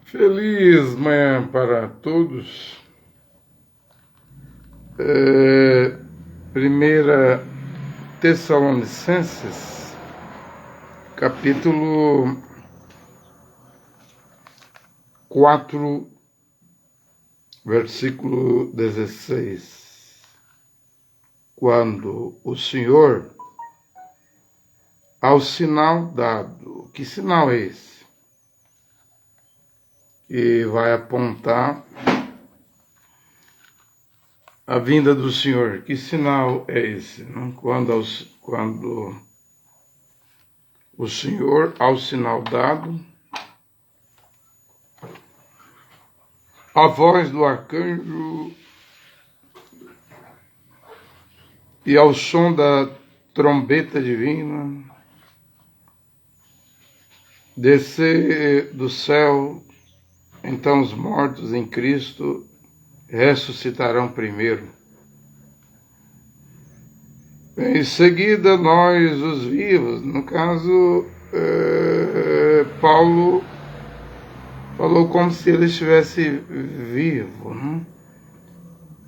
Feliz manhã para todos. Primeira Tessalonicenses, capítulo 4, versículo 16. Quando o Senhor, ao sinal dado, que sinal é esse? E vai apontar a vinda do Senhor. Que sinal é esse? Quando o Senhor, ao sinal dado, a voz do arcanjo e ao som da trombeta divina, descer do céu, então os mortos em Cristo ressuscitarão primeiro. Em seguida, nós, os vivos, no caso, Paulo falou como se ele estivesse vivo, não?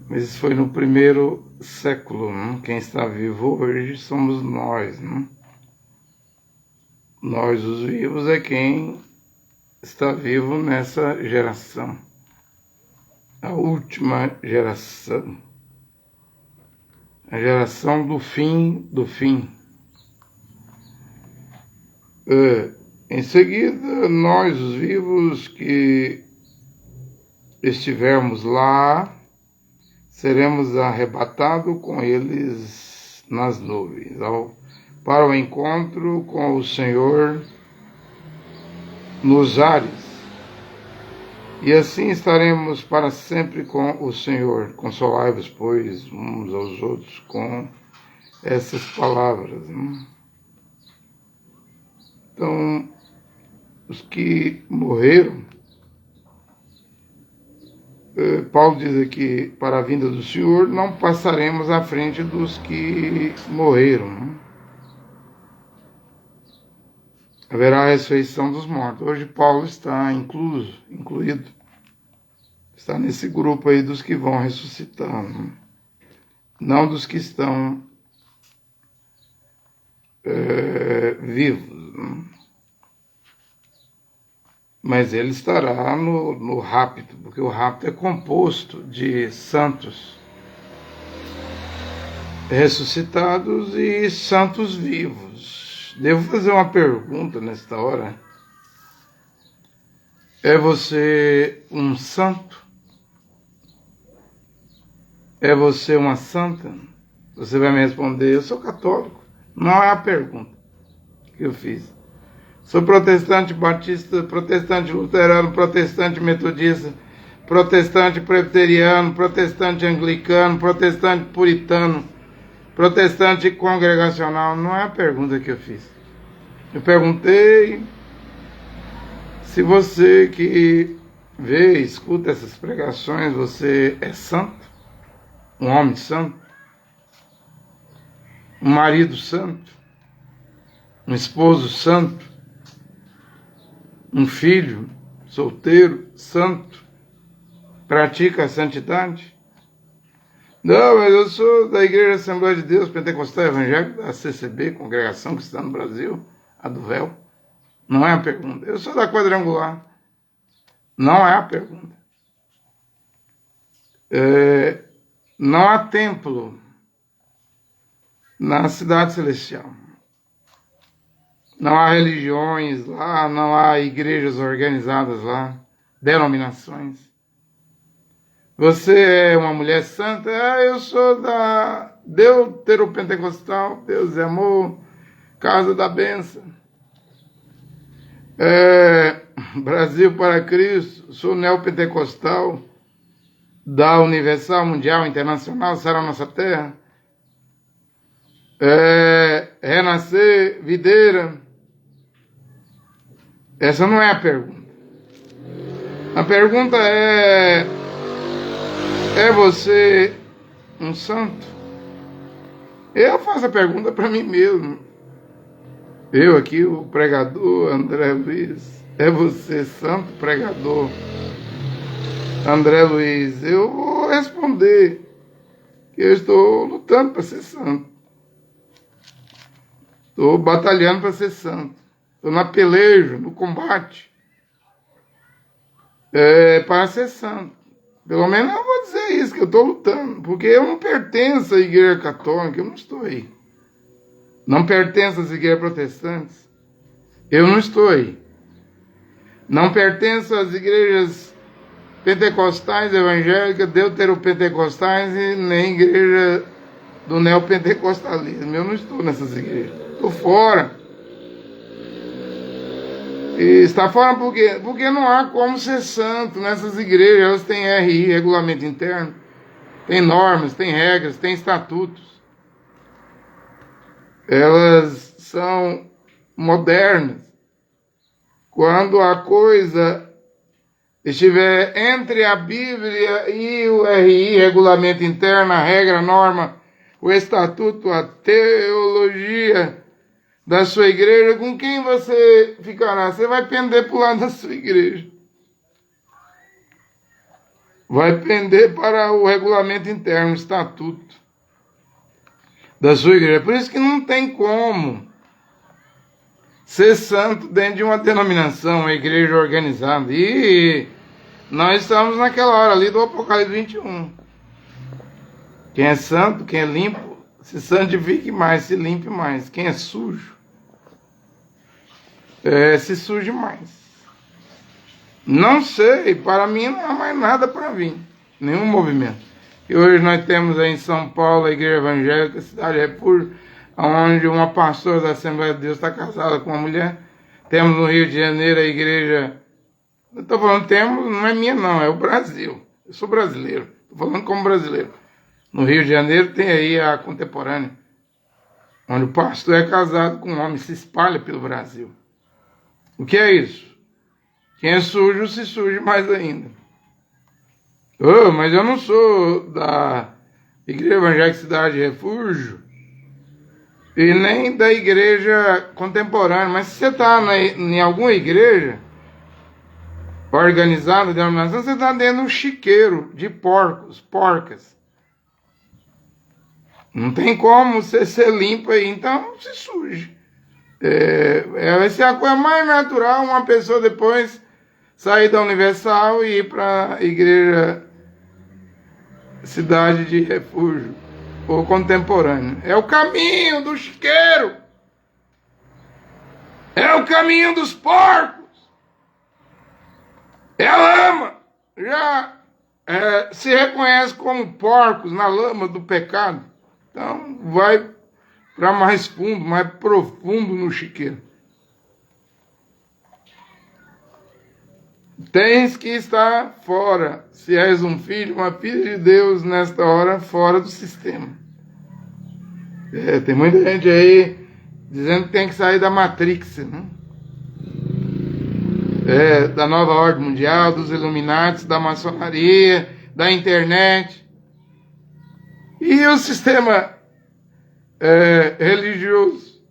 Mas isso foi no primeiro século, não? Quem está vivo hoje somos nós, não? Nós, os vivos, é quem está vivo nessa geração, a última geração, a geração do fim do fim. Em seguida, nós, os vivos que estivermos lá, seremos arrebatados com eles nas nuvens, para o encontro com o Senhor nos ares. E assim estaremos para sempre com o Senhor. Consolai-vos, pois, uns aos outros com essas palavras. Então, os que morreram, Paulo diz aqui, para a vinda do Senhor, não passaremos à frente dos que morreram. Haverá a ressurreição dos mortos. Hoje Paulo está incluído, está nesse grupo aí dos que vão ressuscitar, não dos que estão vivos. Mas ele estará no rapto, porque o rapto é composto de santos ressuscitados e santos vivos. Devo fazer uma pergunta nesta hora. É você um santo? É você uma santa? Você vai me responder, eu sou católico. Não é a pergunta que eu fiz. Sou protestante batista, protestante luterano, protestante metodista, protestante presbiteriano, protestante anglicano, protestante puritano, protestante congregacional. Não é a pergunta que eu fiz. Eu perguntei se você que vê e escuta essas pregações, você é santo? Um homem santo? Um marido santo? Um esposo santo? Um filho solteiro santo? Pratica a santidade? Não, mas eu sou da Igreja Assembleia de Deus Pentecostal Evangélica, da CCB, Congregação Cristã no Brasil, a do véu. Não é a pergunta. Eu sou da Quadrangular. Não é a pergunta. Não há templo na cidade celestial. Não há religiões lá, não há igrejas organizadas lá, denominações. Você é uma mulher santa? Eu sou da Deuteropentecostal, Deus é amor, Casa da Bênção. Brasil para Cristo, sou neopentecostal, da Universal, Mundial, Internacional, Sara Nossa Terra. Renascer, Videira. Essa não é a pergunta. A pergunta é você um santo? Eu faço a pergunta para mim mesmo. Eu aqui, o pregador André Luiz, É você, santo pregador André Luiz? Eu vou responder que eu estou lutando para ser santo. Estou batalhando para ser santo. Estou na peleja, no combate, para ser santo. Pelo menos eu vou dizer isso, que eu estou lutando. Porque eu não pertenço à igreja católica, eu não estou aí. Não pertenço às igrejas protestantes, eu não estou aí. Não pertenço às igrejas pentecostais, evangélicas, deuteropentecostais e nem igreja do neopentecostalismo. Eu não estou nessas igrejas. Estou fora. E está fora por quê? Porque não há como ser santo nessas igrejas. Elas têm RI, regulamento interno, tem normas, tem regras, tem estatutos. Elas são modernas. Quando a coisa estiver entre a Bíblia e o RI, regulamento interno, a regra, a norma, o estatuto, a teologia da sua igreja, com quem você ficará? Você vai pender para o lado da sua igreja. Vai pender para o regulamento interno, o estatuto da sua igreja. Por isso que não tem como ser santo dentro de uma denominação, uma igreja organizada. E nós estamos naquela hora ali do Apocalipse 21. Quem é santo, quem é limpo, se santifique mais, se limpe mais. Quem é sujo, se suje mais. Não sei, para mim não há mais nada para vir. Nenhum movimento. E hoje nós temos aí em São Paulo a Igreja Evangélica, Cidade República, onde uma pastora da Assembleia de Deus está casada com uma mulher. Temos no Rio de Janeiro a igreja... Eu estou falando temos, não é minha não, é o Brasil. Eu sou brasileiro, estou falando como brasileiro. No Rio de Janeiro tem aí a Contemporânea, onde o pastor é casado com um homem, se espalha pelo Brasil. O que é isso? Quem é sujo se suje mais ainda. Oh, mas eu não sou da Igreja Evangélica Cidade Refúgio e nem da igreja contemporânea. Mas se você está em alguma igreja organizada, denominação, você está dentro de um chiqueiro de porcas. Não tem como você ser limpo aí, então se suje. Vai ser a coisa mais natural uma pessoa depois sair da Universal e ir para a igreja Cidade de Refúgio ou Contemporânea. É o caminho do chiqueiro. É o caminho dos porcos. É a lama. Já se reconhece como porcos na lama do pecado. Então vai para mais fundo, mais profundo no chiqueiro. Tens que estar fora, se és um filho, uma filha de Deus, nesta hora, fora do sistema. Tem muita gente aí dizendo que tem que sair da Matrix, né? Da nova ordem mundial, dos Illuminati, da maçonaria, da internet. E o sistema religioso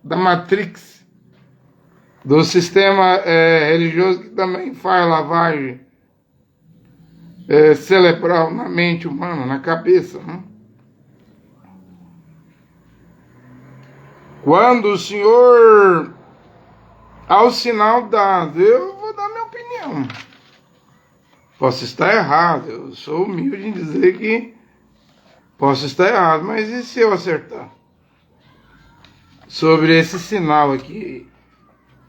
da Matrix, do sistema religioso que também faz lavagem cerebral na mente humana, na cabeça, né? Quando o Senhor, ao sinal dado, eu vou dar minha opinião. Posso estar errado, eu sou humilde em dizer que posso estar errado, mas e se eu acertar? Sobre esse sinal aqui,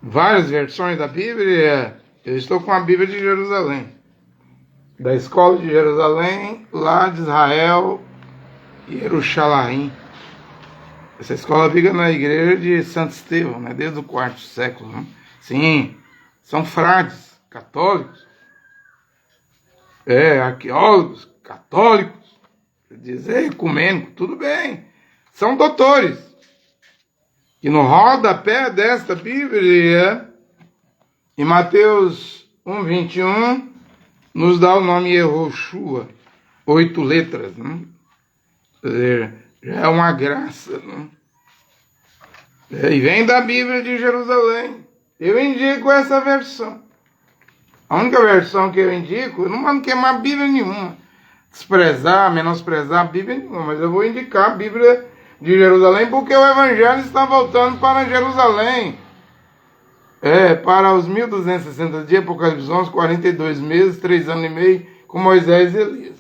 várias versões da Bíblia, eu estou com a Bíblia de Jerusalém, da escola de Jerusalém, lá de Israel, Jerusalém. Essa escola fica na igreja de Santo Estevão, né, desde o quarto século. Né? Sim, são frades católicos, arqueólogos católicos, dizer ecumênico, tudo bem, são doutores. Que no rodapé desta Bíblia, em Mateus 1:21, nos dá o nome Yehoshua, 8 letras, né? Quer dizer, já é uma graça, né? E vem da Bíblia de Jerusalém. eu indico essa versão. A única versão que eu indico, eu não mando queimar a Bíblia nenhuma, desprezar, menosprezar a Bíblia nenhuma, mas eu vou indicar a Bíblia de Jerusalém, porque o Evangelho está voltando para Jerusalém. Para os 1260 dias, Apocalipse 11, 42 meses, 3 anos e meio, com Moisés e Elias.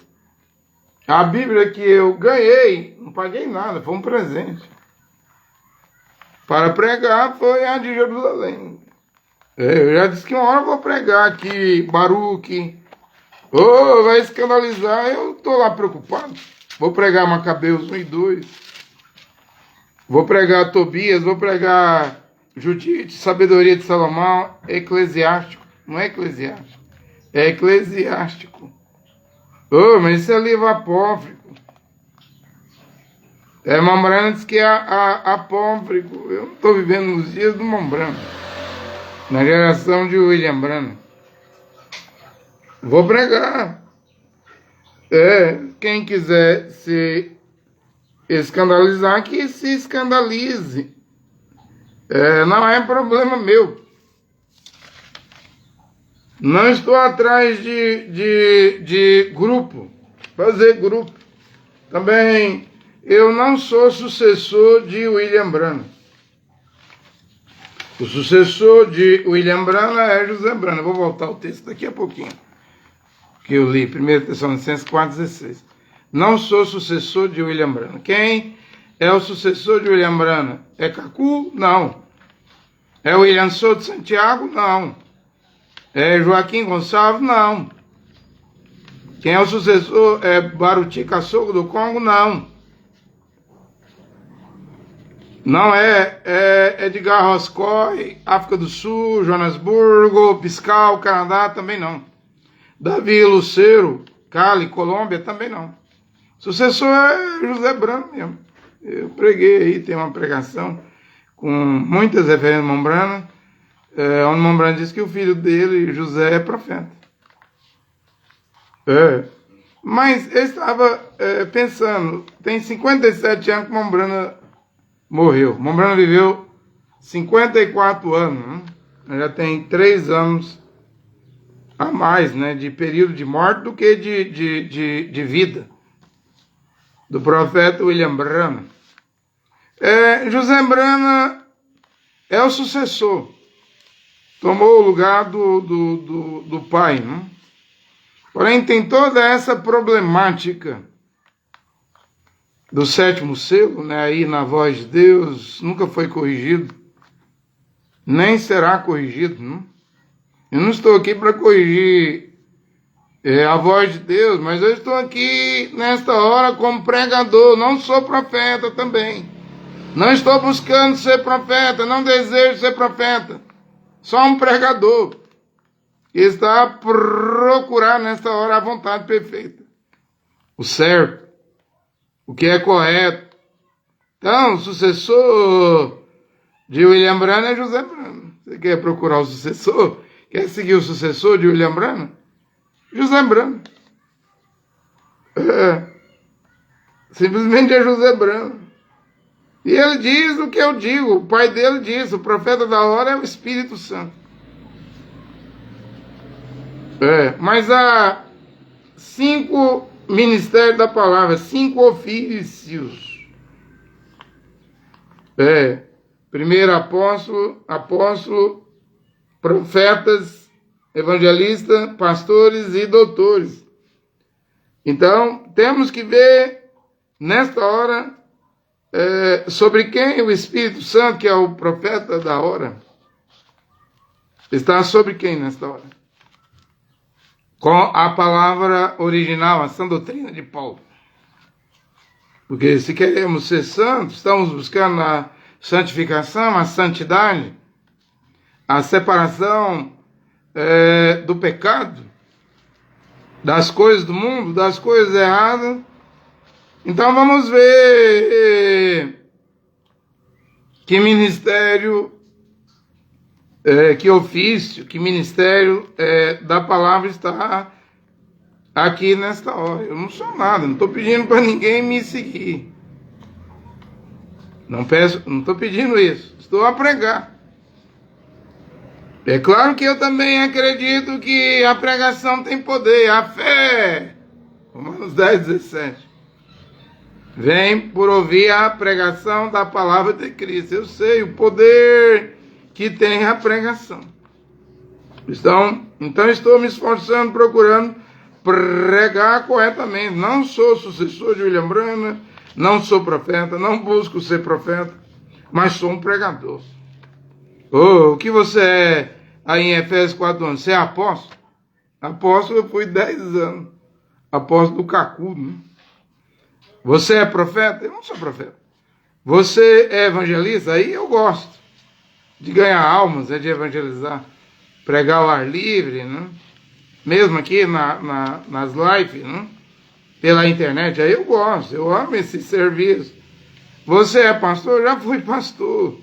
A Bíblia que eu ganhei, não paguei nada, foi um presente. Para pregar foi a de Jerusalém. Eu já disse que uma hora eu vou pregar aqui, Baruque. Vai escandalizar, eu estou lá preocupado. Vou pregar Macabeus 1 e 2. Vou pregar Tobias, vou pregar Judite, Sabedoria de Salomão, Eclesiástico. Não é Eclesiástico, é Eclesiástico. Mas isso é livro apócrifo. Mombrana diz que é apócrifo. Eu não estou vivendo nos dias do Mombrana, na geração de William Branham. Vou pregar. Quem quiser se escandalizar, que se escandalize. Não é problema meu. Não estou atrás de grupo, fazer grupo. Também eu não sou sucessor de William Branham. O sucessor de William Branham é José Branham. Eu vou voltar ao texto daqui a pouquinho, que eu li, 1 Tessalonicenses 4,16. Não sou sucessor de William Branham. Quem é o sucessor de William Branham? É Cacu? Não. É William Souto Santiago? Não. É Joaquim Gonçalves? Não. Quem é o sucessor? É Baruti Kassongo do Congo? Não. Não é Edgar Roscoe, África do Sul, Joanesburgo, Piscal, Canadá? Também não. Davi Lucero, Cali, Colômbia? Também não. Sucessor é José Branham mesmo. Eu preguei aí, tem uma pregação com muitas referências Mombrana, onde Mombrana diz que o filho dele, José, é profeta. Mas eu estava pensando, tem 57 anos que Mombrana morreu. Mombrana viveu 54 anos, né? Já tem 3 anos a mais, né, de período de morte do que de vida, do profeta William Branham. José Branham é o sucessor, tomou o lugar do pai, né? Porém tem toda essa problemática do 7º selo, né, aí na voz de Deus, nunca foi corrigido, nem será corrigido, né? Eu não estou aqui para corrigir a voz de Deus, mas eu estou aqui nesta hora como pregador, não sou profeta também. Não estou buscando ser profeta, não desejo ser profeta. Só um pregador que está a procurar nesta hora a vontade perfeita, o certo, o que é correto. Então, o sucessor de William Branham é José Branham. Você quer procurar o sucessor? Quer seguir o sucessor de William Branham? José Branham. Simplesmente é José Branham. E ele diz o que eu digo, o pai dele diz, o profeta da hora é o Espírito Santo. Mas há 5 ministérios da palavra, 5 ofícios. Primeiro apóstolo, profetas, evangelistas, pastores e doutores. Então, temos que ver nesta hora sobre quem o Espírito Santo, que é o profeta da hora, está sobre quem nesta hora? Com a palavra original, a sã doutrina de Paulo. Porque se queremos ser santos, estamos buscando a santificação, a santidade, a separação do pecado, das coisas do mundo, das coisas erradas. Então vamos ver que ministério, que ofício, que ministério da palavra está aqui nesta hora. Eu não sou nada, não estou pedindo para ninguém me seguir. Não estou pedindo isso, estou a pregar. É claro que eu também acredito que a pregação tem poder, a fé. Romanos 10:17. Vem por ouvir a pregação da palavra de Cristo. Eu sei o poder que tem a pregação. Então estou me esforçando, procurando pregar corretamente. Não sou sucessor de William Branham, não sou profeta, não busco ser profeta, mas sou um pregador. O que você é aí em Efésios 4:11? Você é apóstolo? Apóstolo eu fui 10 anos. Apóstolo do Cacu, né? Você é profeta? Eu não sou profeta. Você é evangelista? Aí eu gosto de ganhar almas, de evangelizar, pregar ao ar livre, né? Mesmo aqui nas lives, né? Pela internet, aí eu gosto, eu amo esse serviço. Você é pastor? Eu já fui pastor.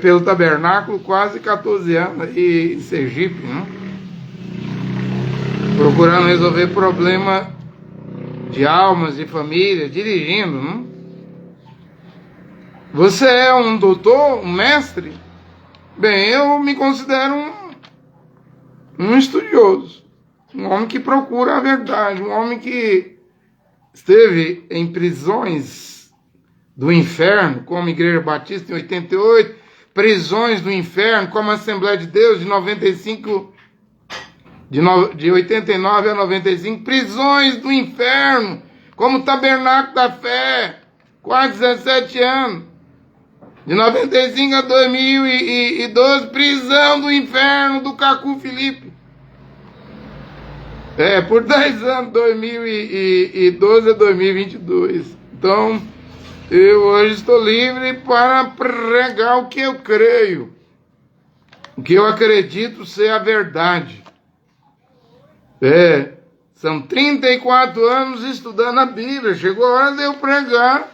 Pelo tabernáculo, quase 14 anos aí em Sergipe, né? Procurando resolver problema de almas, de família, dirigindo, né? Você é um doutor, um mestre? Bem, eu me considero um estudioso, um homem que procura a verdade, um homem que esteve em prisões do inferno, como Igreja Batista em 88, prisões do inferno, como a Assembleia de Deus de 95, de 89 a 95, prisões do inferno, como o Tabernáculo da Fé, quase 17 anos, de 95 a 2012, prisão do inferno do Cacu Felipe. Por 10 anos, 2012 a 2022. Então, eu hoje estou livre para pregar o que eu creio, o que eu acredito ser a verdade. São 34 anos estudando a Bíblia. Chegou a hora de eu pregar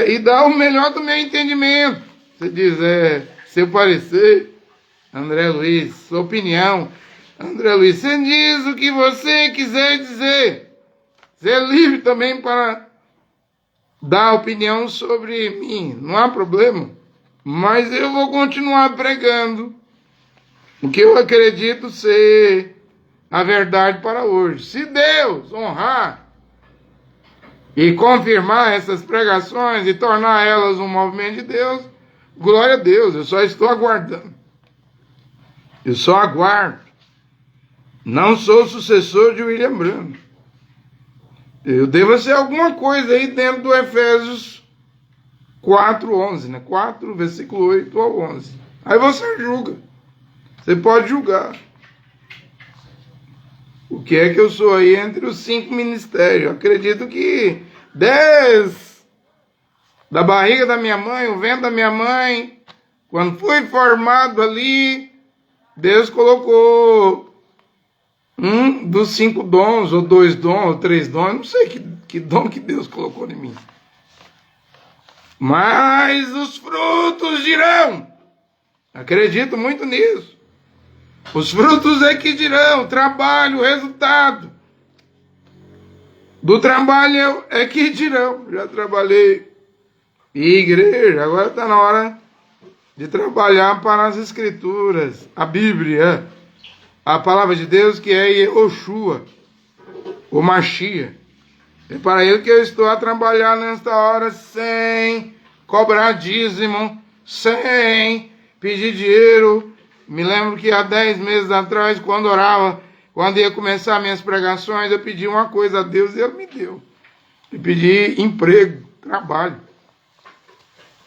e dar o melhor do meu entendimento. Você diz, seu parecer, André Luiz, sua opinião. André Luiz, você diz o que você quiser dizer. Você é livre também para dar opinião sobre mim, não há problema. Mas eu vou continuar pregando o que eu acredito ser a verdade para hoje. Se Deus honrar e confirmar essas pregações e tornar elas um movimento de Deus, glória a Deus, eu só estou aguardando. Eu só aguardo. Não sou sucessor de William Branham. Eu devo ser alguma coisa aí dentro do Efésios 4:11, né? 4, versículo 8 ao 11. Aí você julga. Você pode julgar. O que é que eu sou aí entre os 5 ministérios? Eu acredito que 10 da barriga da minha mãe, o vento da minha mãe, quando fui formado ali, Deus colocou um dos 5 dons, ou 2 dons, ou 3 dons, não sei que dom que Deus colocou em mim. Mas os frutos dirão. Acredito muito nisso. Os frutos é que dirão, trabalho, resultado. Do trabalho é que dirão. Já trabalhei em igreja, agora está na hora de trabalhar para as Escrituras, a Bíblia, a palavra de Deus, que é Yehoshua, o Mashiach. É para ele que eu estou a trabalhar nesta hora, sem cobrar dízimo, sem pedir dinheiro. Me lembro que há 10 meses atrás, quando orava, quando ia começar minhas pregações, eu pedi uma coisa a Deus e Ele me deu. Eu pedi emprego, trabalho,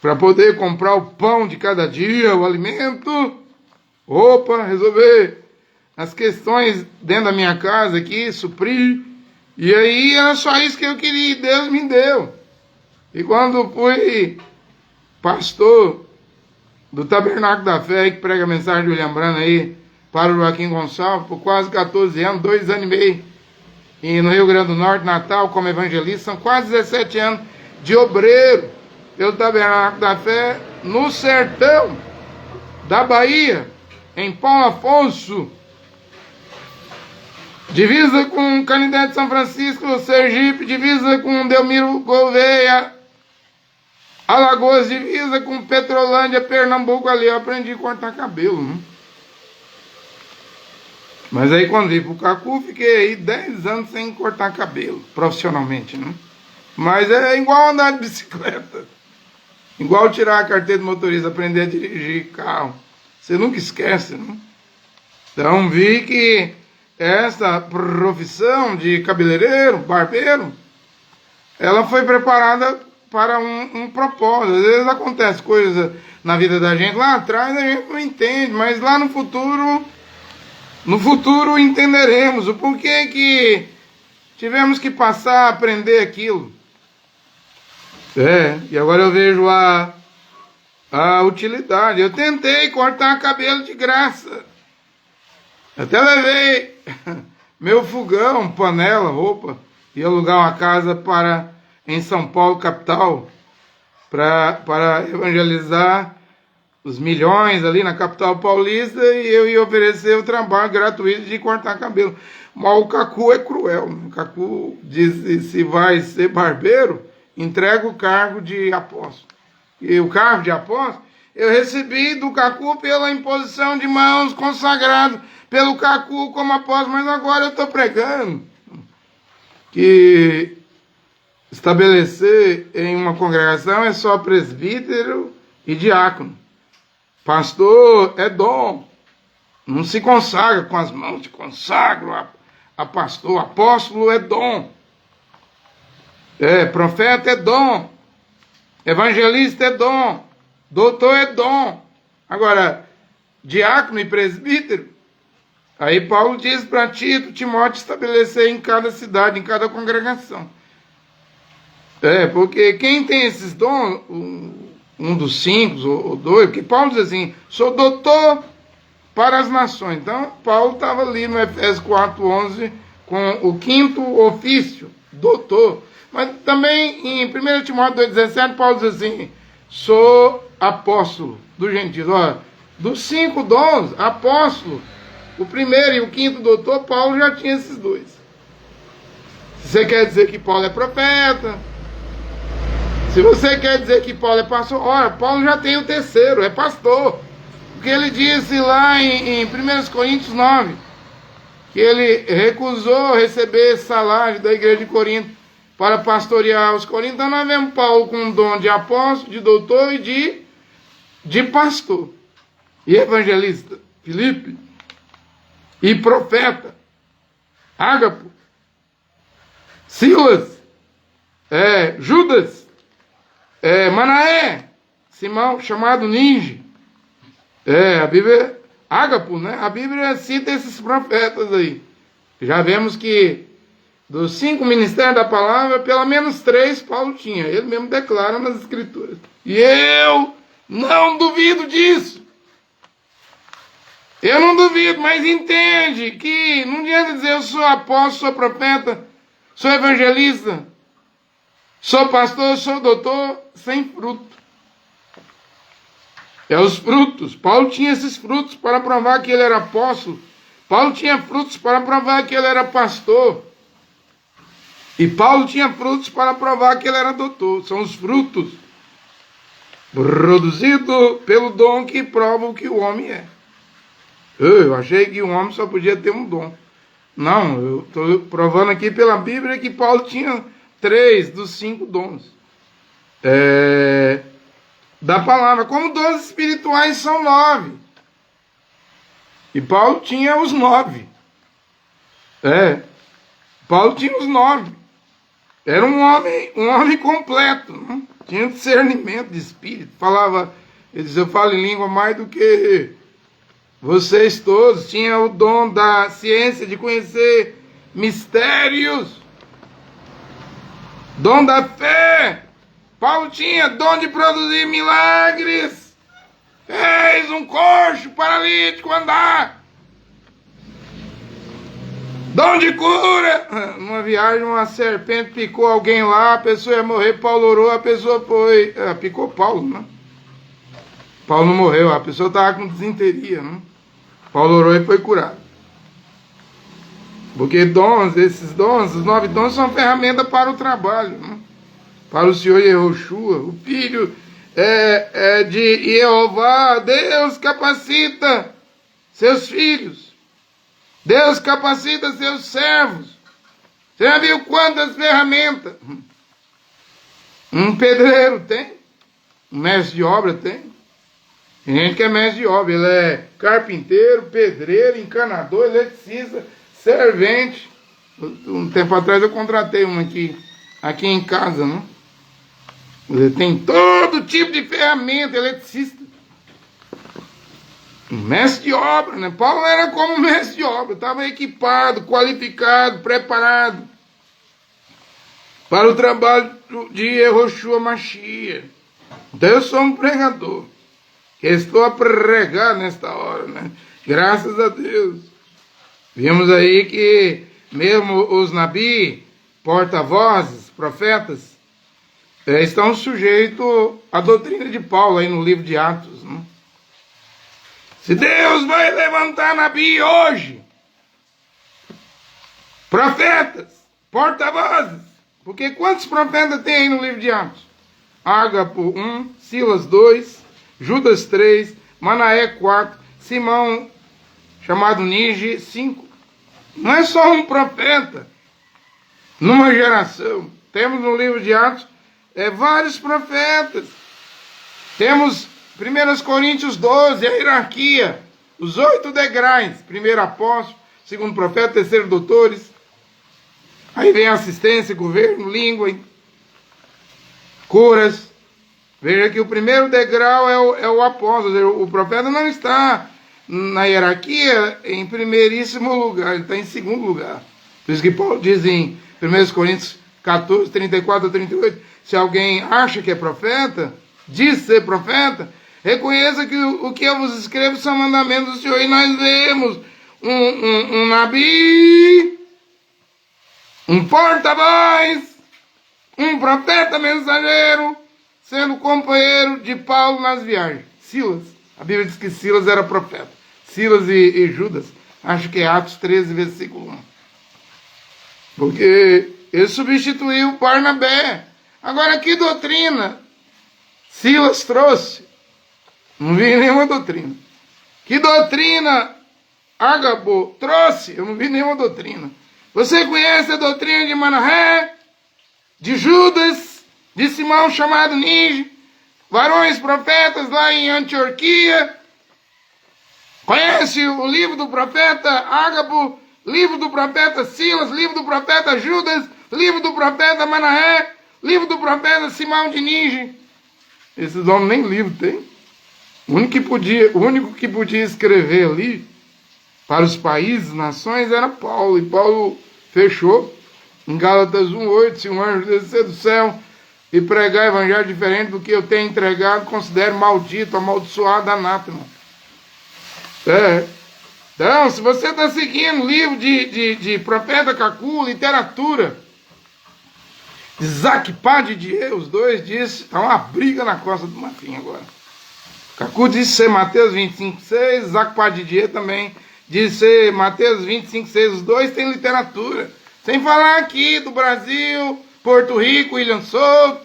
para poder comprar o pão de cada dia, o alimento, roupa, resolver as questões dentro da minha casa aqui, suprir. E aí era só isso que eu queria, e Deus me deu. E quando fui pastor do Tabernáculo da Fé, que prega a mensagem de William Branham aí, para o Joaquim Gonçalves, por quase 14 anos, 2 anos e meio, e no Rio Grande do Norte, Natal, como evangelista, são quase 17 anos de obreiro pelo Tabernáculo da Fé, no sertão da Bahia, em Paulo Afonso, divisa com Canindé de São Francisco, Sergipe, divisa com Delmiro Gouveia, Alagoas divisa com Petrolândia, Pernambuco ali, eu aprendi a cortar cabelo, né? Mas aí quando vim pro Cacu, fiquei aí 10 anos sem cortar cabelo, profissionalmente, né? Mas é igual andar de bicicleta. Igual tirar a carteira de motorista, aprender a dirigir carro. Você nunca esquece, né? Então vi que essa profissão de cabeleireiro, barbeiro, ela foi preparada para um propósito. Às vezes acontece coisa na vida da gente lá atrás, a gente não entende, mas lá no futuro entenderemos o porquê que tivemos que passar a aprender aquilo. E agora eu vejo a utilidade. Eu tentei cortar cabelo de graça. Até levei meu fogão, panela, roupa, e alugar uma casa em São Paulo, capital, para evangelizar os milhões ali na capital paulista, e eu ia oferecer o trabalho gratuito de cortar cabelo. Mas o Cacu é cruel. O Cacu diz: se vai ser barbeiro, entrega o cargo de apóstolo. E o cargo de apóstolo eu recebi do Cacu pela imposição de mãos, consagrado pelo Cacu como apóstolo, mas agora eu estou pregando que estabelecer em uma congregação é só presbítero e diácono. Pastor é dom. Não se consagra com as mãos, te consagro a pastor. Apóstolo é dom. Profeta é dom. Evangelista é dom. Doutor é dom. Agora, diácono e presbítero, aí Paulo diz para Tito, Timóteo, estabelecer em cada cidade, em cada congregação. Porque quem tem esses dons, um dos 5 ou 2, porque Paulo diz assim: sou doutor para as nações. Então, Paulo estava ali no Efésios 4:11 com o 5º ofício, doutor. Mas também em 1 Timóteo 2,17, Paulo diz assim: sou apóstolo dos gentios. Olha, dos 5 dons, apóstolo, o 1º e o 5º doutor, Paulo já tinha esses 2. Se você quer dizer que Paulo é profeta, se você quer dizer que Paulo é pastor, olha, Paulo já tem o 3º, é pastor. Porque ele disse lá em 1 Coríntios 9, que ele recusou receber salário da igreja de Corinto para pastorear os coríntios. Então nós vemos Paulo com um dom de apóstolo, de doutor e de pastor. E evangelista, Filipe. E profeta, Ágapo. Silas, Judas, Manaé, Simão, chamado Ninge. A Bíblia, Ágapo, né? A Bíblia cita esses profetas aí. Já vemos que dos 5 ministérios da palavra, pelo menos 3 Paulo tinha. Ele mesmo declara nas Escrituras. E eu não duvido disso. Eu não duvido, mas entende que não adianta dizer eu sou apóstolo, sou profeta, sou evangelista, sou pastor, sou doutor, sem fruto. Os frutos. Paulo tinha esses frutos para provar que ele era apóstolo. Paulo tinha frutos para provar que ele era pastor. E Paulo tinha frutos para provar que ele era doutor. São os frutos produzidos pelo dom que provam que o homem é. Eu achei que o homem só podia ter um dom. Não, eu estou provando aqui pela Bíblia que Paulo tinha 3 dos 5 dons da palavra. Como dons espirituais são 9. E Paulo tinha os 9. Paulo tinha os 9. Era um homem completo. Né? Tinha discernimento de espírito. Ele dizia: eu falo em língua mais do que vocês todos. Tinha o dom da ciência, de conhecer mistérios. Dom da fé. Paulo tinha dom de produzir milagres. Fez um coxo paralítico andar. Dom de cura. Numa viagem, uma serpente picou alguém lá, a pessoa ia morrer, Paulo orou, a pessoa foi... picou Paulo, né? Paulo não morreu, a pessoa estava com desinteria, né? Paulo orou e foi curado. Porque esses dons, os 9 dons, são ferramenta para o trabalho, né? para o Senhor Yehoshua, o filho de Jeová. Deus capacita seus filhos. Deus capacita seus servos. Você já viu quantas ferramentas um pedreiro tem? Um mestre de obra tem? Tem gente que é mestre de obra. Ele é carpinteiro, pedreiro, encanador, eletricista, servente. Um tempo atrás eu contratei um aqui em casa, né? Ele tem todo tipo de ferramenta, eletricista. Um mestre de obra, né? Paulo era como um mestre de obra, estava equipado, qualificado, preparado para o trabalho de Yehoshua Mashiach. Então eu sou um pregador, que estou a pregar nesta hora, né? Graças a Deus. Vimos aí que mesmo os nabi, porta-vozes, profetas, estão sujeitos à doutrina de Paulo aí no livro de Atos, né? Se Deus vai levantar nabi hoje, profetas, porta-vozes, porque quantos profetas tem aí no livro de Atos? Ágapo 1, Silas 2, Judas 3, Manaé 4, Simão, chamado Nige 5. Não é só um profeta numa geração. Temos no livro de Atos vários profetas. Temos 1 Coríntios 12, a hierarquia, os 8 degraus. Primeiro apóstolo, segundo profeta, terceiro doutores. Aí vem assistência, governo, língua, curas. Veja que o primeiro degrau é o apóstolo. O profeta não está na hierarquia em primeiríssimo lugar, ele está em segundo lugar. Por isso que Paulo diz em 1 Coríntios 14, 34 a 38, se alguém acha que é profeta, diz ser profeta, reconheça que o que eu vos escrevo são mandamentos do Senhor. E nós vemos um nabi, um porta-voz, um profeta mensageiro, sendo companheiro de Paulo nas viagens. Silas, a Bíblia diz que Silas era profeta. Silas e Judas, acho que é Atos 13, versículo 1. Porque ele substituiu Barnabé. Agora, que doutrina Silas trouxe? Não vi nenhuma doutrina. Que doutrina Ágabo trouxe? Eu não vi nenhuma doutrina. Você conhece a doutrina de Manaé, de Judas, de Simão chamado Nige, varões profetas lá em Antioquia? Conhece o livro do profeta Ágabo, livro do profeta Silas, livro do profeta Judas, livro do profeta Manaé, livro do profeta Simão de Nige? Esses homens nem livro tem. O único que podia escrever ali para os países, nações, era Paulo. E Paulo fechou em Gálatas 1:8, se um anjo descer do céu e pregar evangelho diferente do que eu tenho entregado, considere maldito, amaldiçoado, anátema. Então, se você está seguindo livro de profeta Cacu, literatura, Isaac Padidier, os dois dizem, está uma briga na costa do Martim agora. Cacu disse ser Mateus 25:6, Isaac Padidier também disse ser Mateus 25:6, os dois têm literatura. Sem falar aqui do Brasil, Porto Rico, William Souto.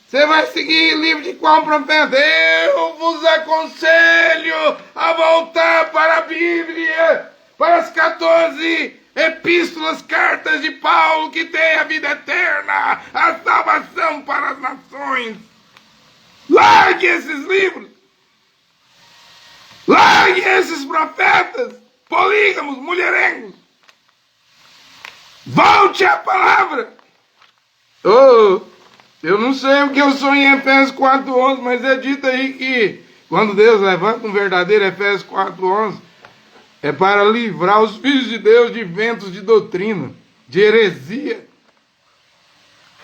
Você vai seguir livro de qual profeta? Eu vos aconselho a voltar para a Bíblia, para as 14 epístolas, cartas de Paulo, que tem a vida eterna, a salvação para as nações. Largue esses livros. Largue esses profetas, polígamos, mulherengos. Volte à palavra. Eu não sei o que eu sou em Efésios 4:11, mas é dito aí que quando Deus levanta um verdadeiro Efésios 4:11, é para livrar os filhos de Deus de ventos de doutrina, de heresia,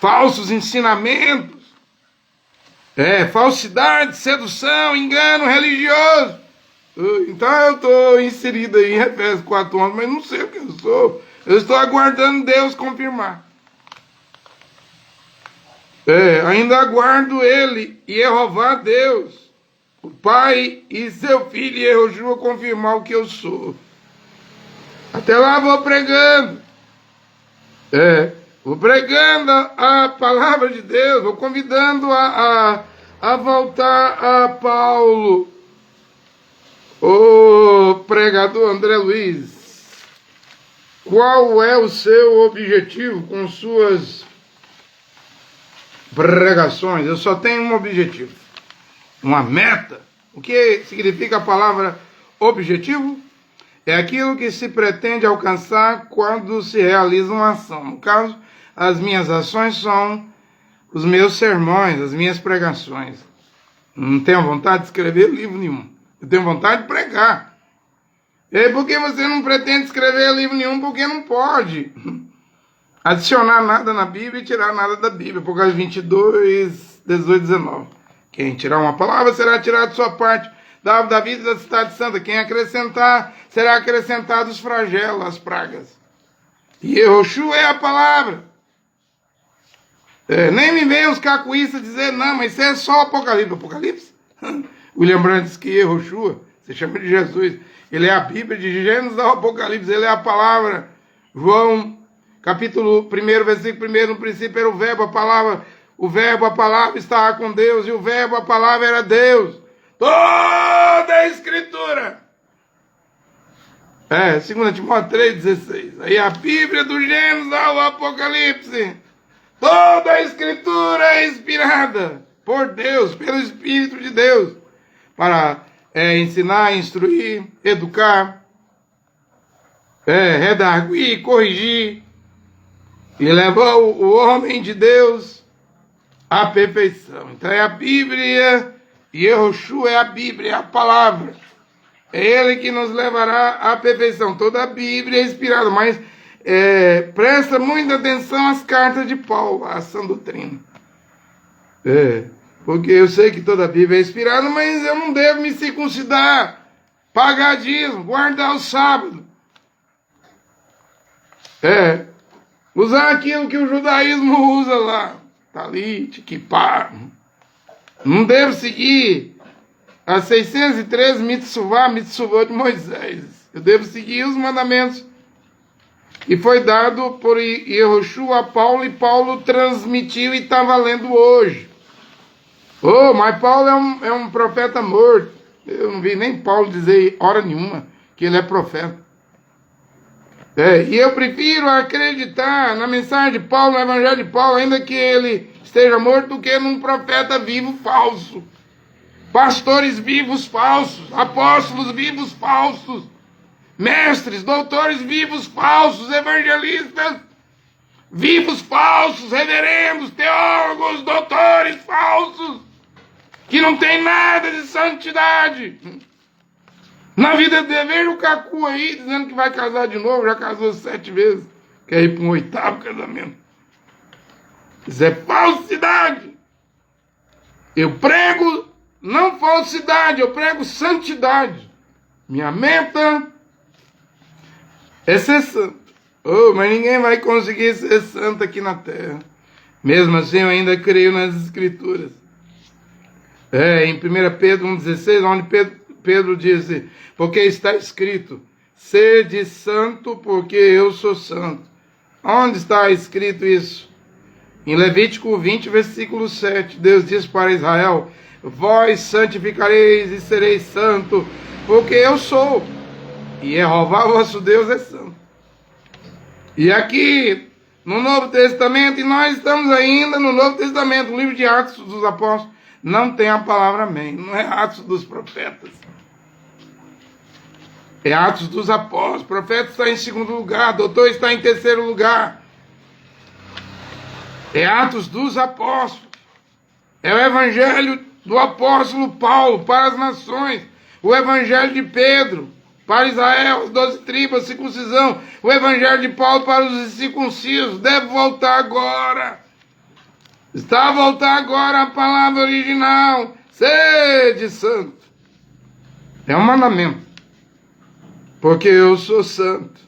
falsos ensinamentos, falsidade, sedução, engano religioso. Então eu estou inserido aí em Efésios 4:11, mas não sei o que eu sou. Eu estou aguardando Deus confirmar. Ainda aguardo ele, Jeová Deus, o Pai e seu filho Yehoshua confirmar o que eu sou. Até lá vou pregando. vou pregando a palavra de Deus, vou convidando a voltar a Paulo. Ô pregador André Luiz, qual é o seu objetivo com suas pregações? Eu só tenho um objetivo, uma meta. O que significa a palavra objetivo? É aquilo que se pretende alcançar quando se realiza uma ação. No caso, as minhas ações são os meus sermões, as minhas pregações. Não tenho vontade de escrever livro nenhum. Eu tenho vontade de pregar. E aí, por que você não pretende escrever livro nenhum? Porque não pode adicionar nada na Bíblia e tirar nada da Bíblia. Apocalipse 22, 18, 19. Quem tirar uma palavra será tirado de sua parte da vida da cidade santa. Quem acrescentar, será acrescentado os flagelos, as pragas. E Yehoshua é a palavra. Nem me venham os cacuístas dizer, não, mas isso é só Apocalipse. Apocalipse? William Brandt diz que Yehoshua, você chama de Jesus, ele é a Bíblia de Gênesis ao Apocalipse, ele é a palavra. João, capítulo 1, versículo 1, no princípio era o verbo, a palavra estava com Deus, e o verbo, a palavra era Deus. Toda a Escritura. 2 Timóteo 3,16. Aí a Bíblia do Gênesis ao Apocalipse. Toda a Escritura é inspirada por Deus, pelo Espírito de Deus, para ensinar, instruir, educar, redarguir, corrigir, e levar o homem de Deus à perfeição. Então é a Bíblia, e Yehoshua é a Bíblia, é a palavra. É ele que nos levará à perfeição. Toda a Bíblia é inspirada, mas presta muita atenção às cartas de Paulo, à sã doutrina. Porque eu sei que toda a Bíblia é inspirada, mas eu não devo me circuncidar, pagar dízimo, guardar o sábado. Usar aquilo que o judaísmo usa lá. Talit, kippah. Não devo seguir as 613 mitzvot de Moisés. Eu devo seguir os mandamentos. E foi dado por Yehoshua a Paulo, e Paulo transmitiu e está valendo hoje. Mas Paulo é um profeta morto. Eu não vi nem Paulo dizer hora nenhuma que ele é profeta. E eu prefiro acreditar na mensagem de Paulo, no evangelho de Paulo, ainda que ele esteja morto, do que num profeta vivo falso. Pastores vivos falsos, apóstolos vivos falsos, mestres, doutores vivos falsos, evangelistas vivos falsos, reverendos, teólogos, doutores falsos, que não tem nada de santidade. Na vida dele, veja o Cacu aí, dizendo que vai casar de novo, já casou 7 vezes, quer ir para um 8º casamento. Isso é falsidade. Eu prego não falsidade, eu prego santidade. Minha meta é ser santo. Mas ninguém vai conseguir ser santo aqui na terra. Mesmo assim, eu ainda creio nas Escrituras. Em 1 Pedro 1,16, onde Pedro disse, porque está escrito, sede santo, porque eu sou santo. Onde está escrito isso? Em Levítico 20, versículo 7, Deus diz para Israel, vós santificareis e sereis santo, porque eu sou, e Jeová vosso Deus é santo. E aqui, no Novo Testamento, e nós estamos ainda no Novo Testamento, o livro de Atos dos Apóstolos, não tem a palavra amém, não é Atos dos Profetas. É Atos dos Apóstolos. O profeta está em 2º lugar, o doutor está em 3º lugar. É Atos dos Apóstolos. É o Evangelho do apóstolo Paulo para as nações. O Evangelho de Pedro para Israel, as 12 tribos, a circuncisão. O Evangelho de Paulo para os incircuncisos. Deve voltar agora. Está a voltar agora a palavra original. Sede santo. É um mandamento. Porque eu sou santo.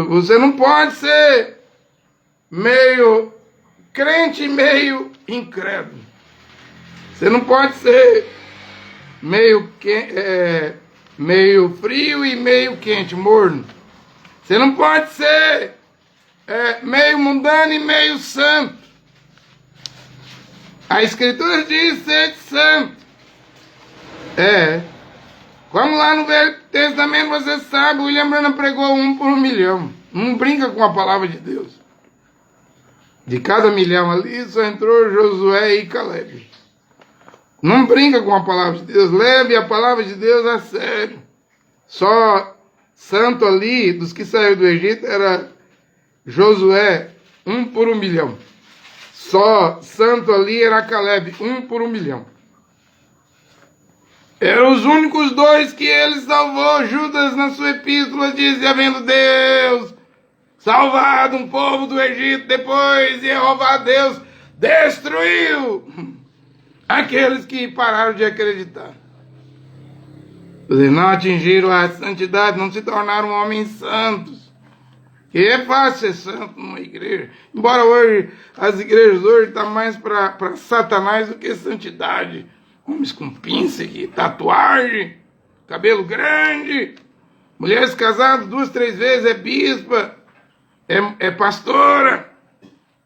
Você não pode ser meio crente e meio incrédulo. Você não pode ser meio frio e meio quente, morno. Você não pode ser meio mundano e meio santo. A Escritura diz ser santo. Como lá no Velho Testamento você sabe, William Branham pregou 1 por 1.000.000. Não brinca com a palavra de Deus. De cada 1.000.000 ali só entrou Josué e Caleb. Não brinca com a palavra de Deus. Leve a palavra de Deus a sério. Só santo ali, dos que saíram do Egito, era Josué, 1 por 1.000.000. Só santo ali era Caleb, 1 por 1.000.000. Eram os únicos 2 que ele salvou. Judas, na sua epístola, diz: havendo Deus salvado um povo do Egito, depois Jeová Deus destruiu aqueles que pararam de acreditar. Eles não atingiram a santidade, não se tornaram homens santos. E é fácil ser santo numa igreja. Embora hoje, as igrejas hoje estão mais para Satanás do que santidade. Homens com pinça aqui, tatuagem, cabelo grande, mulheres casadas 2, 3 vezes, é bispa, é pastora,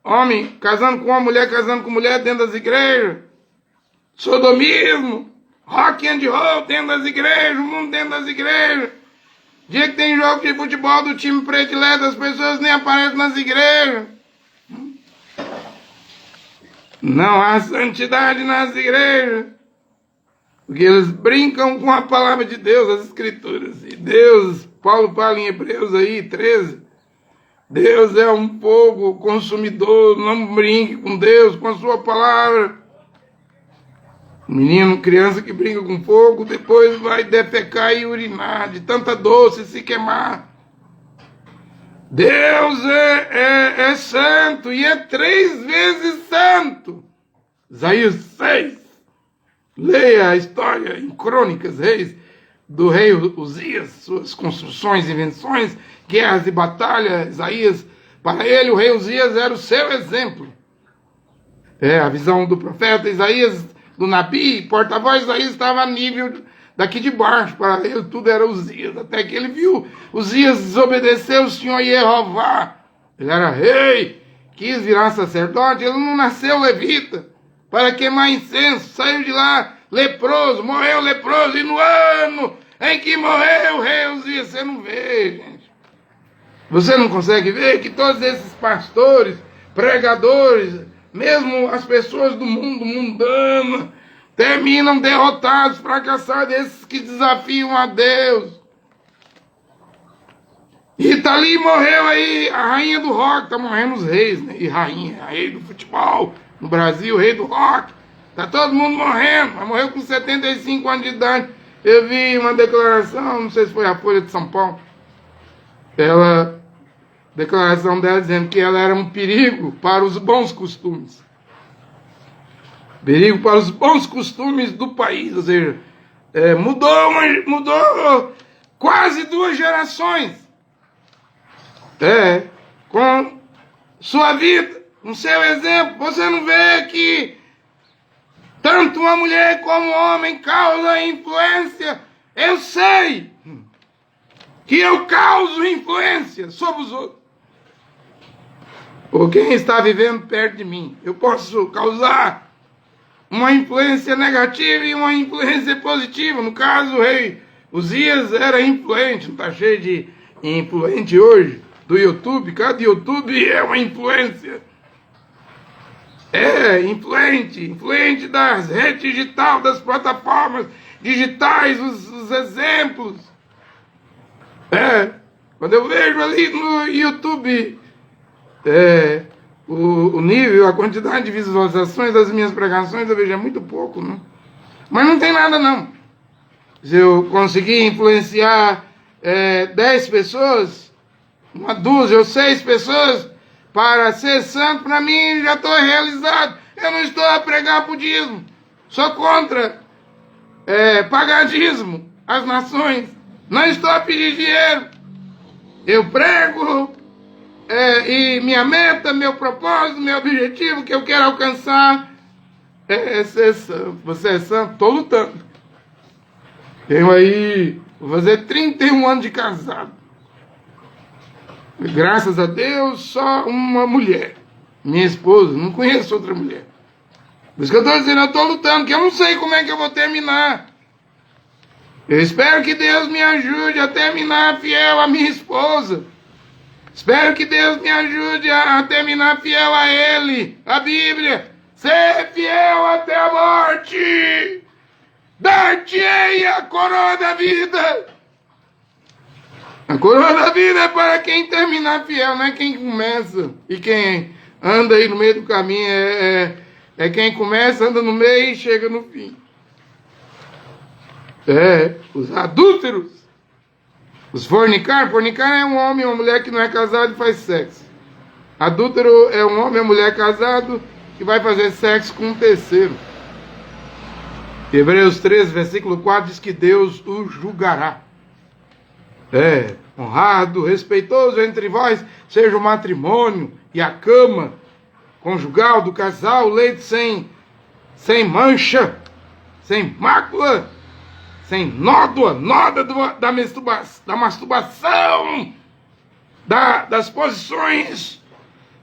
homem casando com uma mulher, casando com mulher dentro das igrejas, sodomismo, rock and roll dentro das igrejas, o mundo dentro das igrejas. Dia que tem jogo de futebol do time predileto, as pessoas nem aparecem nas igrejas. Não há santidade nas igrejas. Porque eles brincam com a palavra de Deus, as Escrituras. E Deus, Paulo fala em Hebreus aí, 13. Deus é um fogo consumidor, não brinque com Deus, com a sua palavra. Menino, criança que brinca com fogo, depois vai defecar e urinar, de tanta doce se queimar. Deus é santo e é 3 vezes santo. Isaías 6. Leia a história em Crônicas, Reis, do rei Uzias, suas construções, invenções, guerras e batalhas. Isaías, para ele, o rei Uzias era o seu exemplo. A visão do profeta Isaías, do Nabi, porta-voz Isaías, estava a nível daqui de baixo. Para ele, tudo era Uzias. Até que ele viu Uzias desobedecer o Senhor Jeová. Ele era rei, quis virar sacerdote, ele não nasceu levita para queimar incenso, saiu de lá leproso, morreu leproso, e no ano em que morreu o rei Uzias, você não vê, gente. Você não consegue ver que todos esses pastores, pregadores, mesmo as pessoas do mundo mundano, terminam derrotados, fracassados, esses que desafiam a Deus. E tá ali, morreu aí a rainha do rock, tá morrendo os reis, né? E rainha, rei do futebol, no Brasil, rei do rock. Tá todo mundo morrendo, mas morreu com 75 anos de idade. Eu vi uma declaração, não sei se foi a Folha de São Paulo, declaração dela dizendo que ela era um perigo para os bons costumes. Perigo para os bons costumes do país, ou seja, mudou quase 2 gerações. Com sua vida, com seu exemplo. Você não vê que tanto uma mulher como um homem causa influência. Eu sei que eu causo influência sobre os outros. Ou quem está vivendo perto de mim. Eu posso causar uma influência negativa e uma influência positiva. No caso, o rei Uzias era influente. Não está cheio de influente hoje do YouTube? Cada YouTube é uma influência. Influente das redes digitais, das plataformas digitais, os exemplos. Quando eu vejo ali no YouTube o nível, a quantidade de visualizações das minhas pregações, eu vejo é muito pouco, né? Mas não tem nada não. Se eu conseguir influenciar 10 pessoas, 1 dúzia ou 6 pessoas, para ser santo, para mim já estou realizado. Eu não estou a pregar por dízimo. Sou contra pagar dízimo às nações. Não estou a pedir dinheiro. Eu prego e minha meta, meu propósito, meu objetivo que eu quero alcançar é ser santo. Você é santo? Estou lutando. Tenho aí, vou fazer 31 anos de casado. Graças a Deus, só uma mulher. Minha esposa, não conheço outra mulher. Por isso que eu estou dizendo, eu estou lutando, que eu não sei como é que eu vou terminar. Eu espero que Deus me ajude a terminar fiel à minha esposa. Espero que Deus me ajude a terminar fiel a Ele, a Bíblia. Ser fiel até a morte. Dar-te-ei a coroa da vida. A coroa da vida é para quem terminar fiel, não é quem começa. E quem anda aí no meio do caminho é quem começa, anda no meio e chega no fim. Os adúlteros. Os fornicar é um homem ou uma mulher que não é casado e faz sexo. Adúltero é um homem ou mulher casado que vai fazer sexo com um terceiro. Hebreus 13, versículo 4 diz que Deus o julgará. Honrado, respeitoso entre vós seja o matrimônio e a cama conjugal do casal, o leito sem mancha, sem mácula, sem nódoa da masturbação, das posições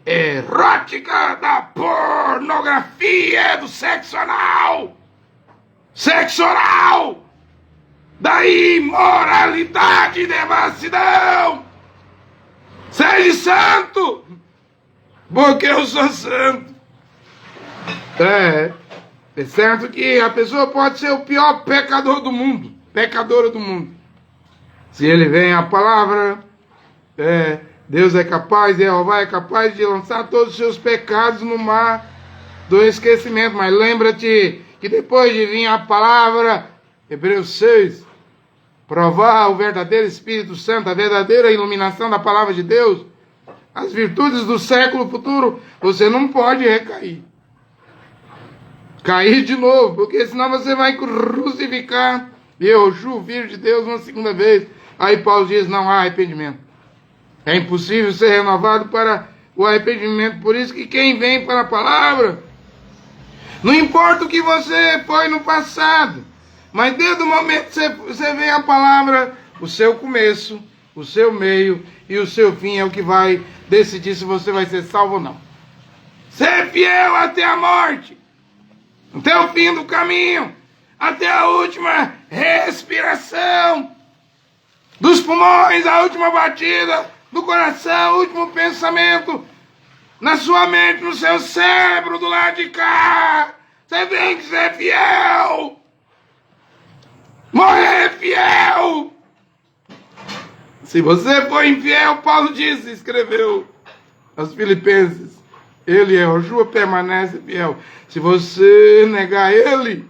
eróticas, da pornografia, do sexo oral, da imoralidade e devassidão. Seja santo, porque eu sou santo. É certo que a pessoa pode ser o pior pecadora do mundo. Se ele vem à palavra, Deus é capaz, Jeová é capaz de lançar todos os seus pecados no mar do esquecimento. Mas lembra-te que depois de vir a palavra, Hebreus 6, provar o verdadeiro Espírito Santo, a verdadeira iluminação da palavra de Deus, as virtudes do século futuro, você não pode cair de novo, porque senão você vai crucificar Yeshua, o Filho de Deus, uma segunda vez. Aí Paulo diz, não há arrependimento. É impossível ser renovado para o arrependimento. Por isso que quem vem para a palavra, não importa o que você foi no passado, mas desde o momento que você vem à palavra, o seu começo, o seu meio e o seu fim é o que vai decidir se você vai ser salvo ou não. Ser fiel até a morte, até o fim do caminho, até a última respiração dos pulmões, a última batida do coração, o último pensamento na sua mente, no seu cérebro, do lado de cá. Você tem que ser fiel. Morrer fiel. Se você for infiel, Paulo escreveu aos Filipenses, ele, Yeshua, permanece fiel. Se você negar ele,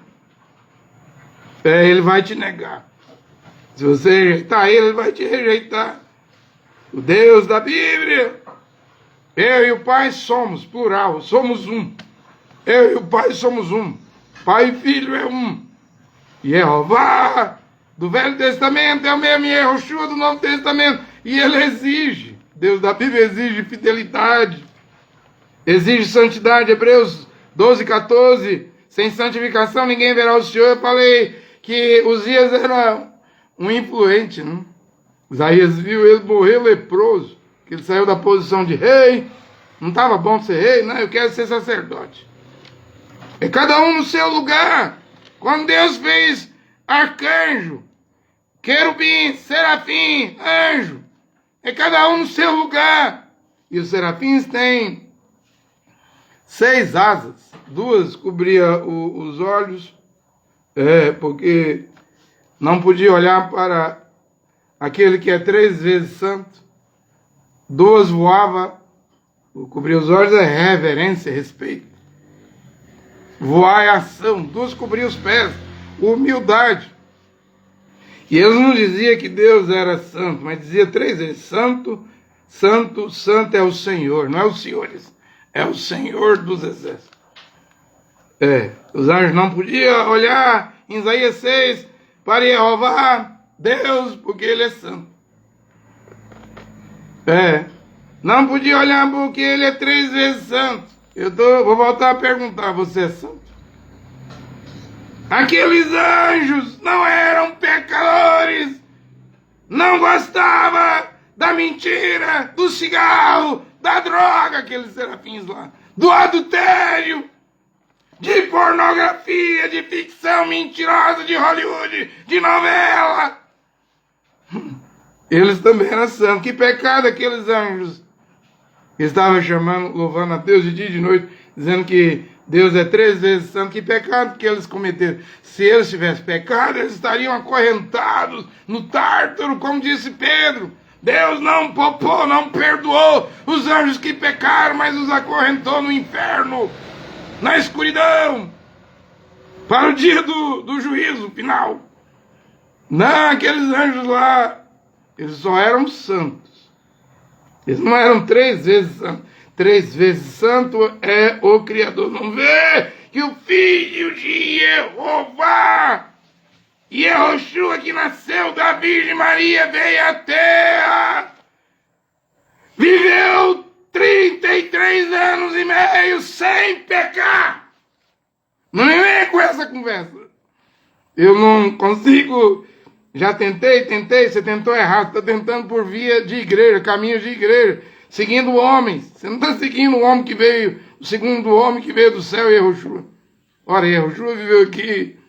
ele vai te negar. Se você rejeitar ele vai te rejeitar. O Deus da Bíblia, eu e o Pai somos, plural, somos um. Eu e o Pai somos um. Pai e Filho é um. Jeová do Velho Testamento é o mesmo Yeshua do Novo Testamento. E ele exige, Deus da Bíblia exige fidelidade, exige santidade. Hebreus 12, 14, sem santificação ninguém verá o Senhor. Eu falei que Uzias era um influente, né? Isaías viu ele morrer leproso, que ele saiu da posição de rei, não estava bom ser rei, não, eu quero ser sacerdote. É cada um no seu lugar. Quando Deus fez arcanjo, querubim, serafim, anjo, é cada um no seu lugar. E os serafins têm 6 asas, 2 cobriam os olhos, porque não podia olhar para aquele que é 3 vezes santo. 2 voava, cobrir os olhos é reverência, respeito. Voar é ação. 2 cobriam os pés, humildade. E eles não diziam que Deus era santo, mas dizia 3 vezes, santo, santo, santo é o Senhor, não é os senhores, é o Senhor dos exércitos. Os anjos não podiam olhar em Isaías 6 para Jeová, Deus, porque ele é santo. Não podia olhar porque ele é 3 vezes santo. Vou voltar a perguntar, você é santo? Aqueles anjos não eram pecadores, não gostavam da mentira, do cigarro, da droga, aqueles serafins lá, do adultério, de pornografia, de ficção mentirosa, de Hollywood, de novela. Eles também eram santos. Que pecado aqueles anjos que estavam chamando, louvando a Deus de dia e de noite, dizendo que Deus é 3 vezes santo. Que pecado que eles cometeram. Se eles tivessem pecado, eles estariam acorrentados no Tártaro, como disse Pedro. Deus não poupou, não perdoou os anjos que pecaram, mas os acorrentou no inferno, na escuridão, para o dia do juízo final. Não, aqueles anjos lá, eles só eram santos. Eles não eram 3 vezes santos. 3 vezes santo é o Criador. Não vê que o Filho de Jeová, Yehoshua, que nasceu da Virgem Maria, veio à terra, viveu 33 anos e meio sem pecar. Não me vem com essa conversa. Eu não consigo. Já tentei, você tentou errado. Está tentando por via de igreja, caminhos de igreja, seguindo homens. Você não está seguindo o homem que veio, o segundo homem que veio do céu, Yehoshua. Ora, Yehoshua viveu aqui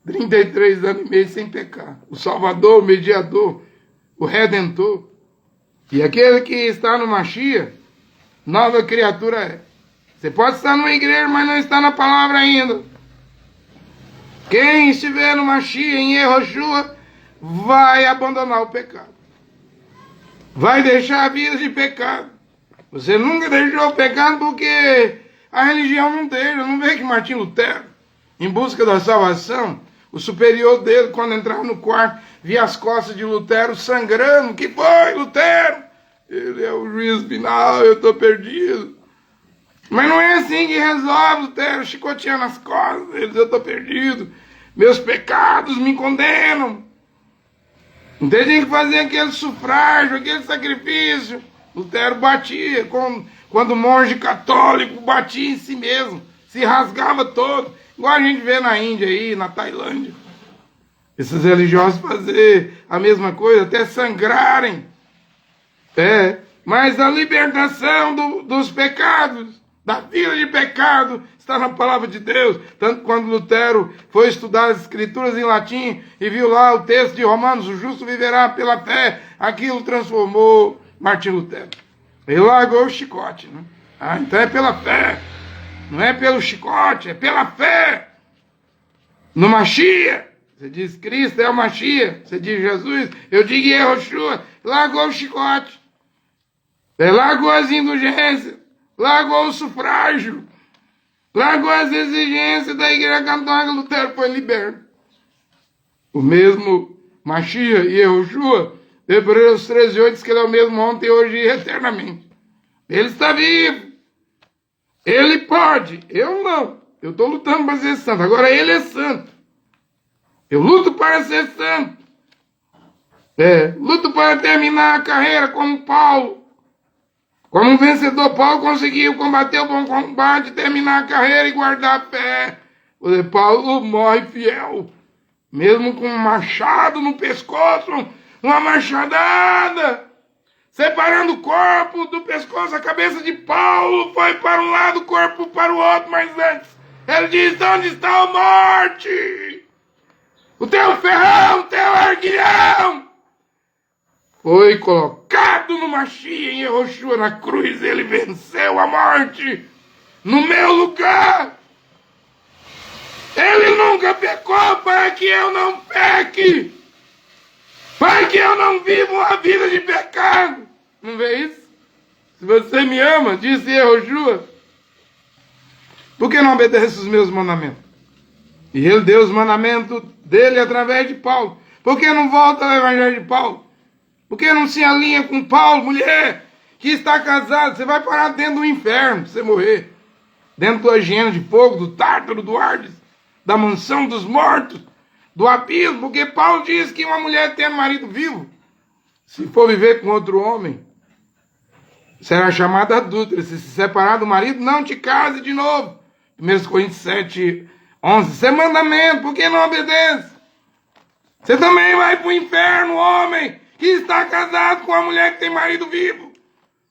33 anos e meio sem pecar. O Salvador, o Mediador, o Redentor. E aquele que está no Mashiach, nova criatura é. Você pode estar numa igreja, mas não está na palavra ainda. Quem estiver no Mashiach, em Yehoshua, vai abandonar o pecado. Vai deixar a vida de pecado. Você nunca deixou o pecado porque a religião não deixa. Não vê que Martim Lutero, em busca da salvação, o superior dele, quando entrava no quarto, via as costas de Lutero sangrando. Que foi, Lutero? Ele é o juiz final, eu estou perdido. Mas não é assim que resolve, Lutero, chicoteando as costas. Eu estou perdido. Meus pecados me condenam. Então tinha que fazer aquele sufrágio, aquele sacrifício. Lutero batia, quando o monge católico batia em si mesmo, se rasgava todo, igual a gente vê na Índia aí, na Tailândia. Esses religiosos fazer a mesma coisa, até sangrarem. Mas a libertação dos pecados, da vida de pecado, está na palavra de Deus. Tanto quando Lutero foi estudar as escrituras em latim e viu lá o texto de Romanos, o justo viverá pela fé, aquilo transformou Martim Lutero. Ele largou o chicote, né? Então é pela fé, não é pelo chicote, é pela fé. No Mashiach, você diz Cristo é o Mashiach, você diz Jesus, eu digo Yehoshua, largou o chicote, largou as indulgências, largou o sufrágio, largou as exigências da Igreja Católica. Lutero foi liberto. O mesmo Mashiach e Yehoshua, Hebreus 13:8 diz que ele é o mesmo ontem, hoje e eternamente. Ele está vivo. Ele pode. Eu não. Eu estou lutando para ser santo. Agora ele é santo. Eu luto para ser santo. Luto para terminar a carreira como Paulo. Como um vencedor, Paulo conseguiu combater o bom combate, terminar a carreira e guardar a fé. Paulo morre fiel. Mesmo com um machado no pescoço, uma machadada, separando o corpo do pescoço. A cabeça de Paulo foi para um lado, o corpo para o outro, mas antes ele diz: onde está a morte? O teu ferrão, o teu arguilhão foi colocado no Mashiach, em Yehoshua, na cruz. Ele venceu a morte no meu lugar. Ele nunca pecou para que eu não peque, para que eu não viva uma vida de pecado. Não vê isso? Se você me ama, disse Yehoshua, por que não obedece os meus mandamentos? E ele deu os mandamentos dele através de Paulo. Por que não volta ao evangelho de Paulo? Por que não se alinha com Paulo? Mulher que está casada, você vai parar dentro do inferno, você morrer. Dentro do hiena de fogo, do Tártaro, do Hades, da mansão dos mortos, do abismo. Porque Paulo diz que uma mulher tendo marido vivo, se for viver com outro homem, será chamada adúltera. Se separar do marido, não te case de novo. 1 Coríntios 7:11. Isso é mandamento, por que não obedece? Você também vai para o inferno, homem que está está casado com uma mulher que tem marido vivo.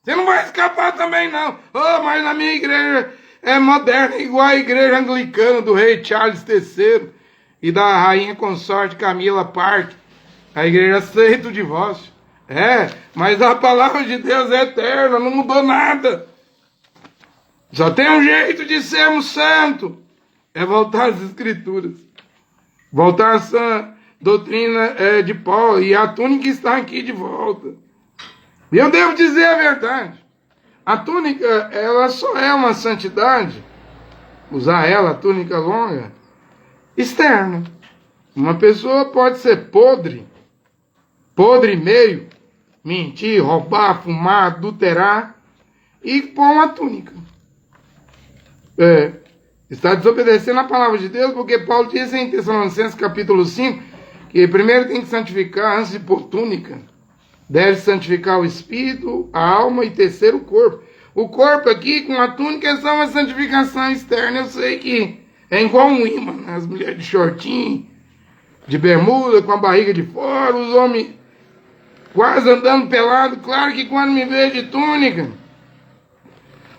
Você não vai escapar também, não. Oh, mas na minha igreja é moderna, igual a igreja anglicana do rei Charles III e da rainha consorte Camila Park. A igreja aceita o divórcio. Mas a palavra de Deus é eterna, não mudou nada. Só tem um jeito de sermos santos. É voltar às escrituras. Voltar à sã doutrina de Paulo. E a túnica está aqui de volta. E eu devo dizer a verdade. A túnica, ela só é uma santidade, usar ela, a túnica longa, externa. Uma pessoa pode ser podre e meio, mentir, roubar, fumar, adulterar e pôr uma túnica. Está desobedecendo a palavra de Deus, porque Paulo diz em Tessalonicenses capítulo 5, que primeiro tem que santificar antes de pôr túnica. Deve santificar o espírito, a alma e terceiro o corpo. O corpo aqui com a túnica é só uma santificação externa. Eu sei que é igual um imã, né? As mulheres de shortinho, de bermuda, com a barriga de fora, os homens quase andando pelado. Claro que quando me vê de túnica,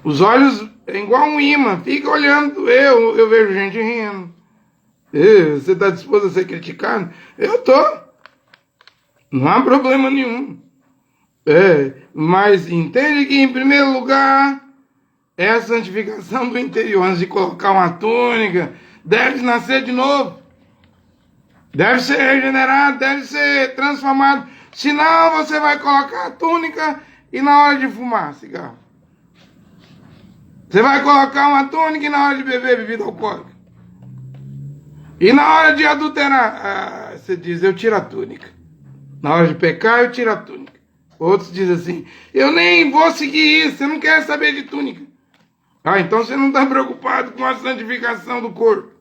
os olhos é igual um imã, fica olhando. Eu vejo gente rindo. Você está disposto a ser criticado? Eu tô. Não há problema nenhum. Mas entende que, em primeiro lugar, é a santificação do interior. Antes de colocar uma túnica, deve nascer de novo. Deve ser regenerado, deve ser transformado. Senão, você vai colocar a túnica e na hora de fumar cigarro. Você vai colocar uma túnica e na hora de beber bebida alcoólica. E na hora de adulterar, você diz, eu tiro a túnica. Na hora de pecar, eu tiro a túnica. Outros dizem assim, eu nem vou seguir isso, você não quer saber de túnica. Então você não está preocupado com a santificação do corpo.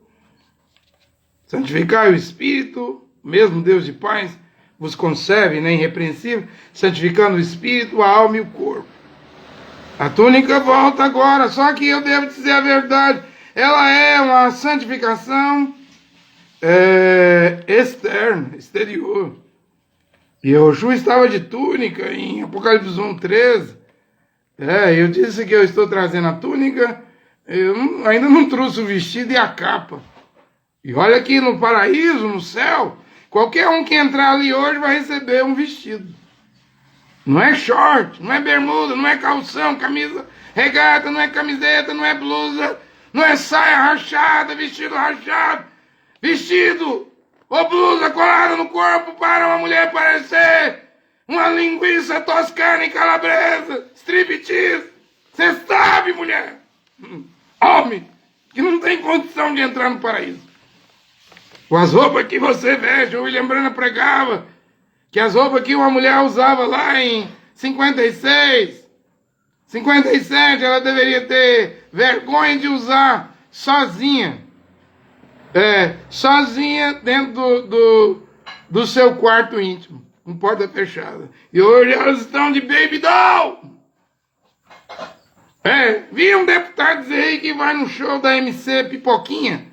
Santificar o espírito, mesmo Deus de paz, vos concebe, né, irrepreensível, santificando o espírito, a alma e o corpo. A túnica volta agora, só que eu devo dizer a verdade, ela é uma santificação externa, exterior. E Yoshua estava de túnica em Apocalipse 1:13. Eu disse que eu estou trazendo a túnica, ainda não trouxe o vestido e a capa. E olha aqui no paraíso, no céu, qualquer um que entrar ali hoje vai receber um vestido. Não é short, não é bermuda, não é calção, camisa regata, não é camiseta, não é blusa, não é saia rachada, vestido rachado. Vestido ou blusa colada no corpo para uma mulher parecer uma linguiça toscana e calabresa, striptease. Você sabe, mulher, homem, que não tem condição de entrar no paraíso. Com as roupas que você veste, o William Branham pregava que as roupas que uma mulher usava lá em 56, 57, ela deveria ter vergonha de usar sozinha. Sozinha dentro do seu quarto íntimo, com porta fechada. E hoje elas estão de baby doll. Vi um deputado dizer aí que vai no show da MC Pipoquinha.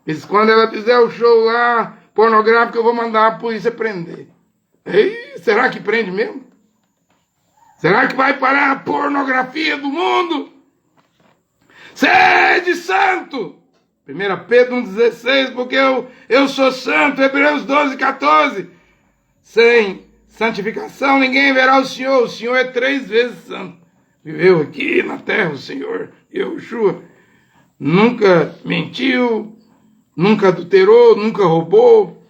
Diz, quando ela fizer o show lá, pornográfico, eu vou mandar a polícia prender. Será que prende mesmo? Será que vai parar a pornografia do mundo? Sede santo! 1 Pedro 1,16, porque eu sou santo. Hebreus 12,14. Sem santificação ninguém verá o Senhor. O Senhor é 3 vezes santo. Viveu aqui na terra o Senhor, Yoshua. Nunca mentiu, nunca adulterou, nunca roubou.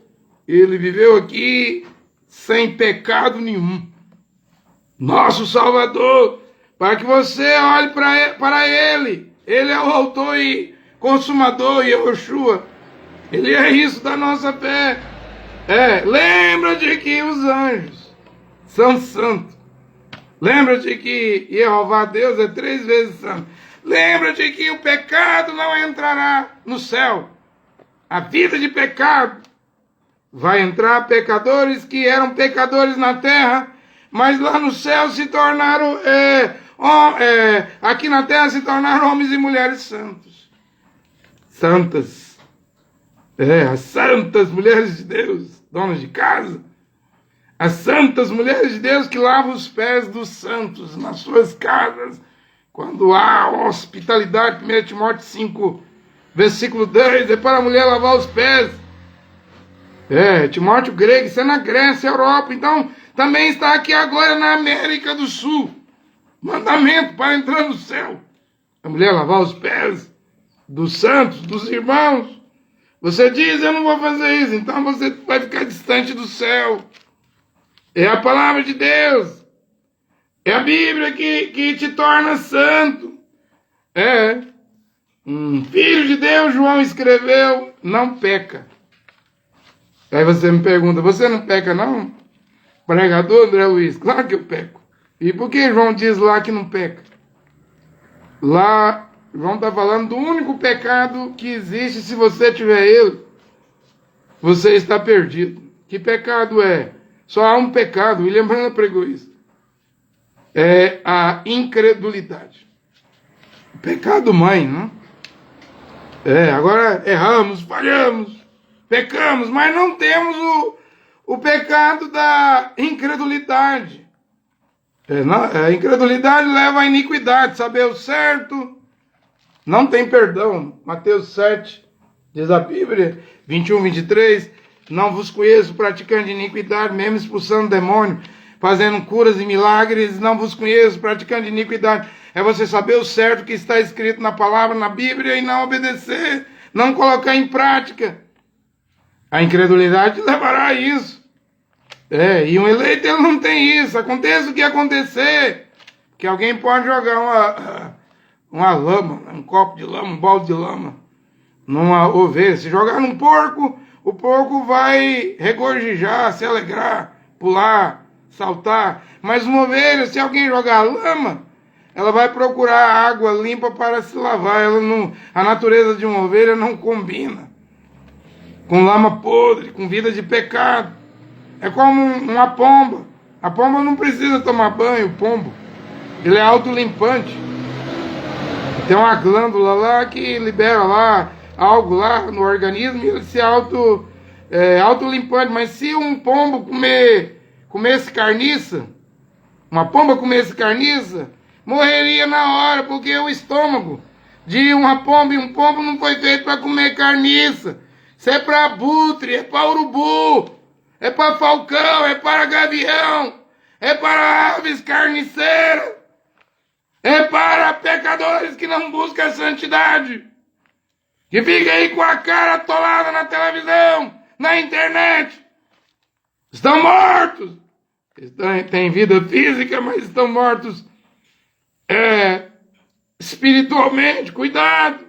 Ele viveu aqui sem pecado nenhum. Nosso Salvador, para que você olhe para Ele. Ele é o autor e consumador, Yoshua. Ele é isso da nossa fé. Lembra de que os anjos são santos. Lembra de que Jeová Deus é 3 vezes santo. Lembra de que o pecado não entrará no céu. A vida de pecado vai entrar pecadores que eram pecadores na terra, mas lá no céu se tornaram, aqui na terra se tornaram homens e mulheres santos. As santas mulheres de Deus, donas de casa. As santas mulheres de Deus que lavam os pés dos santos nas suas casas, quando há hospitalidade. 1 Timóteo 5, versículo 10, é para a mulher lavar os pés. Timóteo grego, isso é na Grécia, Europa, então também está aqui agora na América do Sul. Mandamento para entrar no céu. A mulher lavar os pés dos santos, dos irmãos. Você diz, eu não vou fazer isso, então você vai ficar distante do céu. É a palavra de Deus. É a Bíblia que te torna santo. Filho de Deus, João escreveu, não peca. Aí você me pergunta, você não peca não? Pregador André Luiz, claro que eu peco. E por que João diz lá que não peca? Lá, João está falando do único pecado que existe. Se você tiver ele, você está perdido. Que pecado é? Só há um pecado, William Branham pregou isso. É a incredulidade. Pecado mãe, não? Agora erramos, falhamos, pecamos, mas não temos o pecado da incredulidade. A incredulidade leva à iniquidade. Saber o certo não tem perdão. Mateus 7, diz a Bíblia, 21, 23, não vos conheço praticando de iniquidade, mesmo expulsando demônio, fazendo curas e milagres, não vos conheço praticando de iniquidade. É você saber o certo que está escrito na palavra, na Bíblia, e não obedecer, não colocar em prática. A incredulidade levará a isso. E um eleito ele não tem isso. Aconteça o que acontecer, que alguém pode jogar uma lama, um copo de lama, um balde de lama, numa ovelha. Se jogar num porco, o porco vai regozijar, se alegrar, pular, saltar. Mas uma ovelha, se alguém jogar lama, ela vai procurar água limpa para se lavar. A natureza de uma ovelha não combina com lama podre, com vida de pecado. É como uma pomba. A pomba não precisa tomar banho, o pombo. Ele é autolimpante. Tem uma glândula lá que libera lá algo lá no organismo e ele se autolimpante. Mas se um pombo comesse carniça, uma pomba comesse carniça, morreria na hora, porque o estômago de uma pomba e um pombo não foi feito para comer carniça. Isso é para abutre, é para urubu, é para falcão, é para gavião, é para aves carniceiras, é para pecadores que não buscam a santidade, que ficam aí com a cara atolada na televisão, na internet. Estão mortos. Têm vida física, mas estão mortos espiritualmente. Cuidado.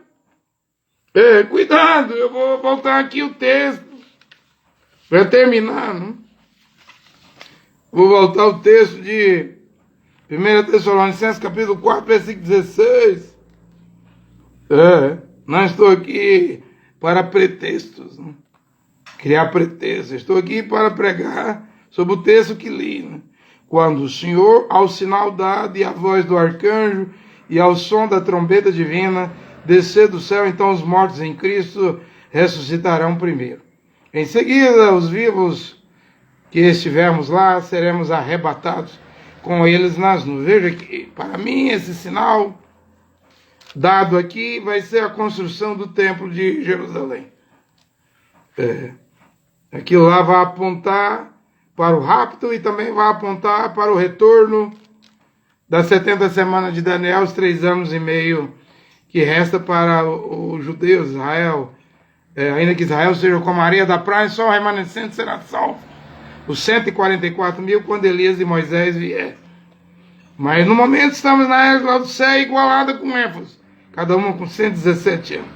Cuidado. Eu vou voltar aqui o texto para terminar, não? Vou voltar ao texto de 1 Tessalonicenses, capítulo 4, versículo 16. Não estou aqui para pretextos, não? Criar pretextos. Estou aqui para pregar sobre o texto que li, né? Quando o Senhor, ao sinal dado e a voz do arcanjo e ao som da trombeta divina, descer do céu, então os mortos em Cristo ressuscitarão primeiro. Em seguida, os vivos que estivermos lá, seremos arrebatados com eles nas nuvens. Veja que, para mim, esse sinal dado aqui vai ser a construção do templo de Jerusalém. Aquilo lá vai apontar para o rapto e também vai apontar para o retorno das 70 semanas de Daniel, os 3 anos e meio que resta para os judeus, Israel. Ainda que Israel seja como a areia da praia, só o remanescente será salvo. Os 144 mil quando Elias e Moisés vier. Mas no momento estamos na era de Laodiceia igualada com Éfeso, cada uma com 117 anos.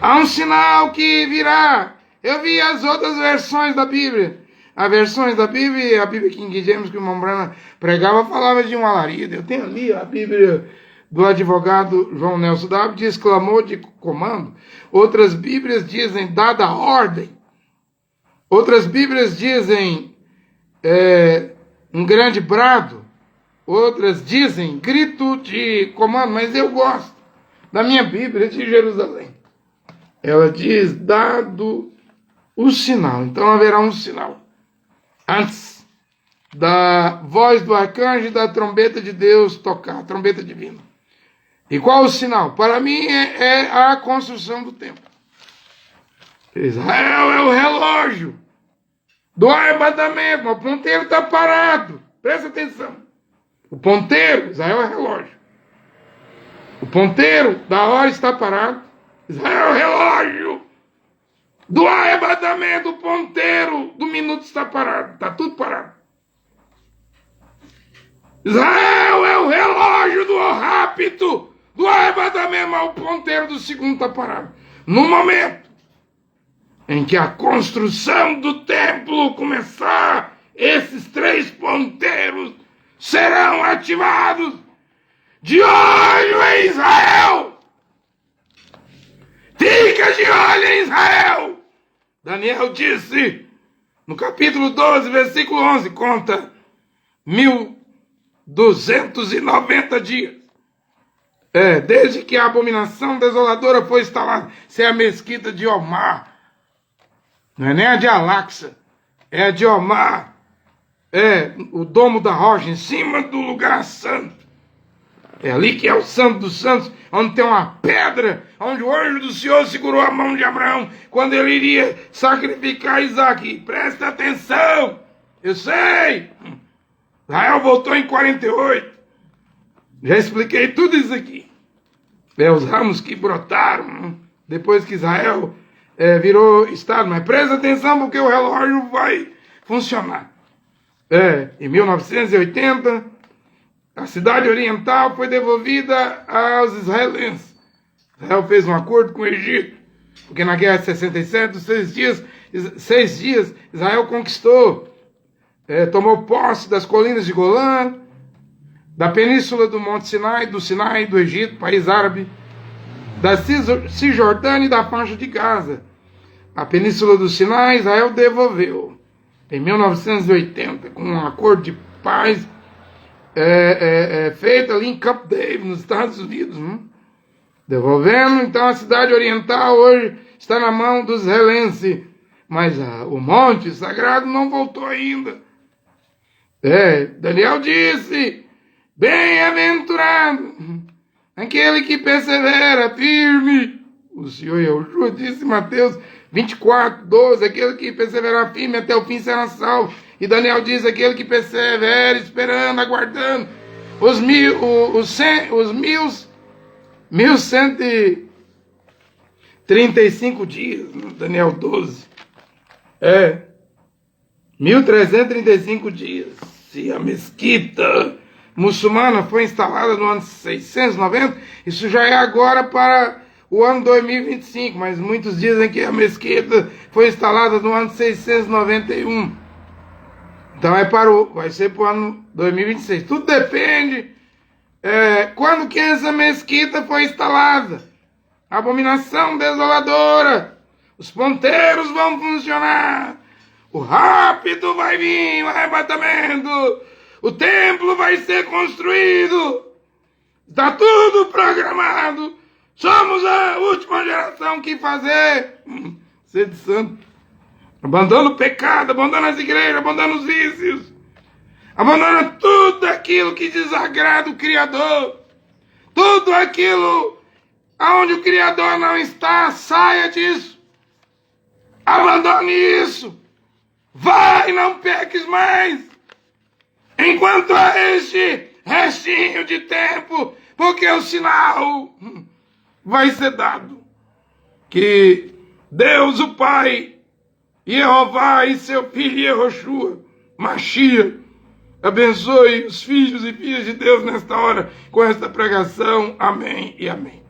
Há um sinal que virá. Eu vi as outras versões da Bíblia. As versões da Bíblia, a Bíblia King James que o irmão Branham pregava, falava de um alarido. Eu tenho ali a Bíblia do advogado João Nelson W, diz clamor de comando. Outras Bíblias dizem dada ordem. Outras Bíblias dizem um grande brado. Outras dizem grito de comando. Mas eu gosto da minha Bíblia de Jerusalém. Ela diz dado o sinal. Então haverá um sinal. Antes da voz do arcanjo e da trombeta de Deus tocar, a trombeta divina. E qual o sinal? Para mim é a construção do templo. Israel é o relógio do arrebatamento, mas o ponteiro está parado. Presta atenção. O ponteiro, Israel é o relógio. O ponteiro da hora está parado. Israel é o relógio do arrebatamento. O ponteiro do minuto está parado. Está tudo parado. Israel é o relógio do rapto, do arrebatamento, mas o ponteiro do segundo está parado. No momento em que a construção do templo começar, esses 3 ponteiros serão ativados. De olho em Israel! Fica de olho em Israel! Daniel disse, no capítulo 12, versículo 11, conta 1290 dias. Desde que a abominação desoladora foi instalada. Isso é a mesquita de Omar. Não é nem a de Al-Aqsa, é a de Omar. É o domo da rocha, em cima do lugar santo. É ali que é o santo dos santos, onde tem uma pedra, onde o anjo do Senhor segurou a mão de Abraão, quando ele iria sacrificar Isaac. Presta atenção, eu sei. Israel voltou em 48. Já expliquei tudo isso aqui. Os ramos que brotaram depois que Israel virou Estado. Mas presta atenção porque o relógio vai funcionar. Em 1980, a cidade oriental foi devolvida aos israelenses. Israel fez um acordo com o Egito, porque na guerra de 67, 6 dias, Israel conquistou, tomou posse das colinas de Golã, da península do Monte Sinai, do Egito, país árabe, da Cisjordânia e da faixa de Gaza. A península do Sinai, Israel devolveu em 1980, com um acordo de paz feito ali em Camp David, nos Estados Unidos. Devolvendo, então, a cidade oriental hoje está na mão dos israelenses, mas o monte sagrado não voltou ainda. Daniel disse, bem-aventurado aquele que persevera firme. O Senhor Yahushua disse em Mateus 24, 12, aquele que perseverar firme até o fim será salvo. E Daniel diz, aquele que persevera esperando, aguardando os 1135 dias, Daniel 12. 1335 dias. Se a mesquita muçulmana foi instalada no ano 690, isso já é agora para o ano 2025, mas muitos dizem que a mesquita foi instalada no ano 691. Então vai ser para o ano 2026. Tudo depende quando que essa mesquita foi instalada. A abominação desoladora. Os ponteiros vão funcionar. O rapto vai vir, o arrebatamento. O templo vai ser construído. Está tudo programado. Somos a última geração que fazer. Ser de santo. Abandona o pecado, abandona as igrejas, abandona os vícios. Abandona tudo aquilo que desagrada o Criador. Tudo aquilo aonde o Criador não está, saia disso. Abandone isso. Vai, não peques mais. Enquanto há este restinho de tempo, porque o sinal vai ser dado. Que Deus, o Pai, Jeová e seu filho Yehoshua, Mashiach, abençoe os filhos e filhas de Deus nesta hora com esta pregação. Amém e amém.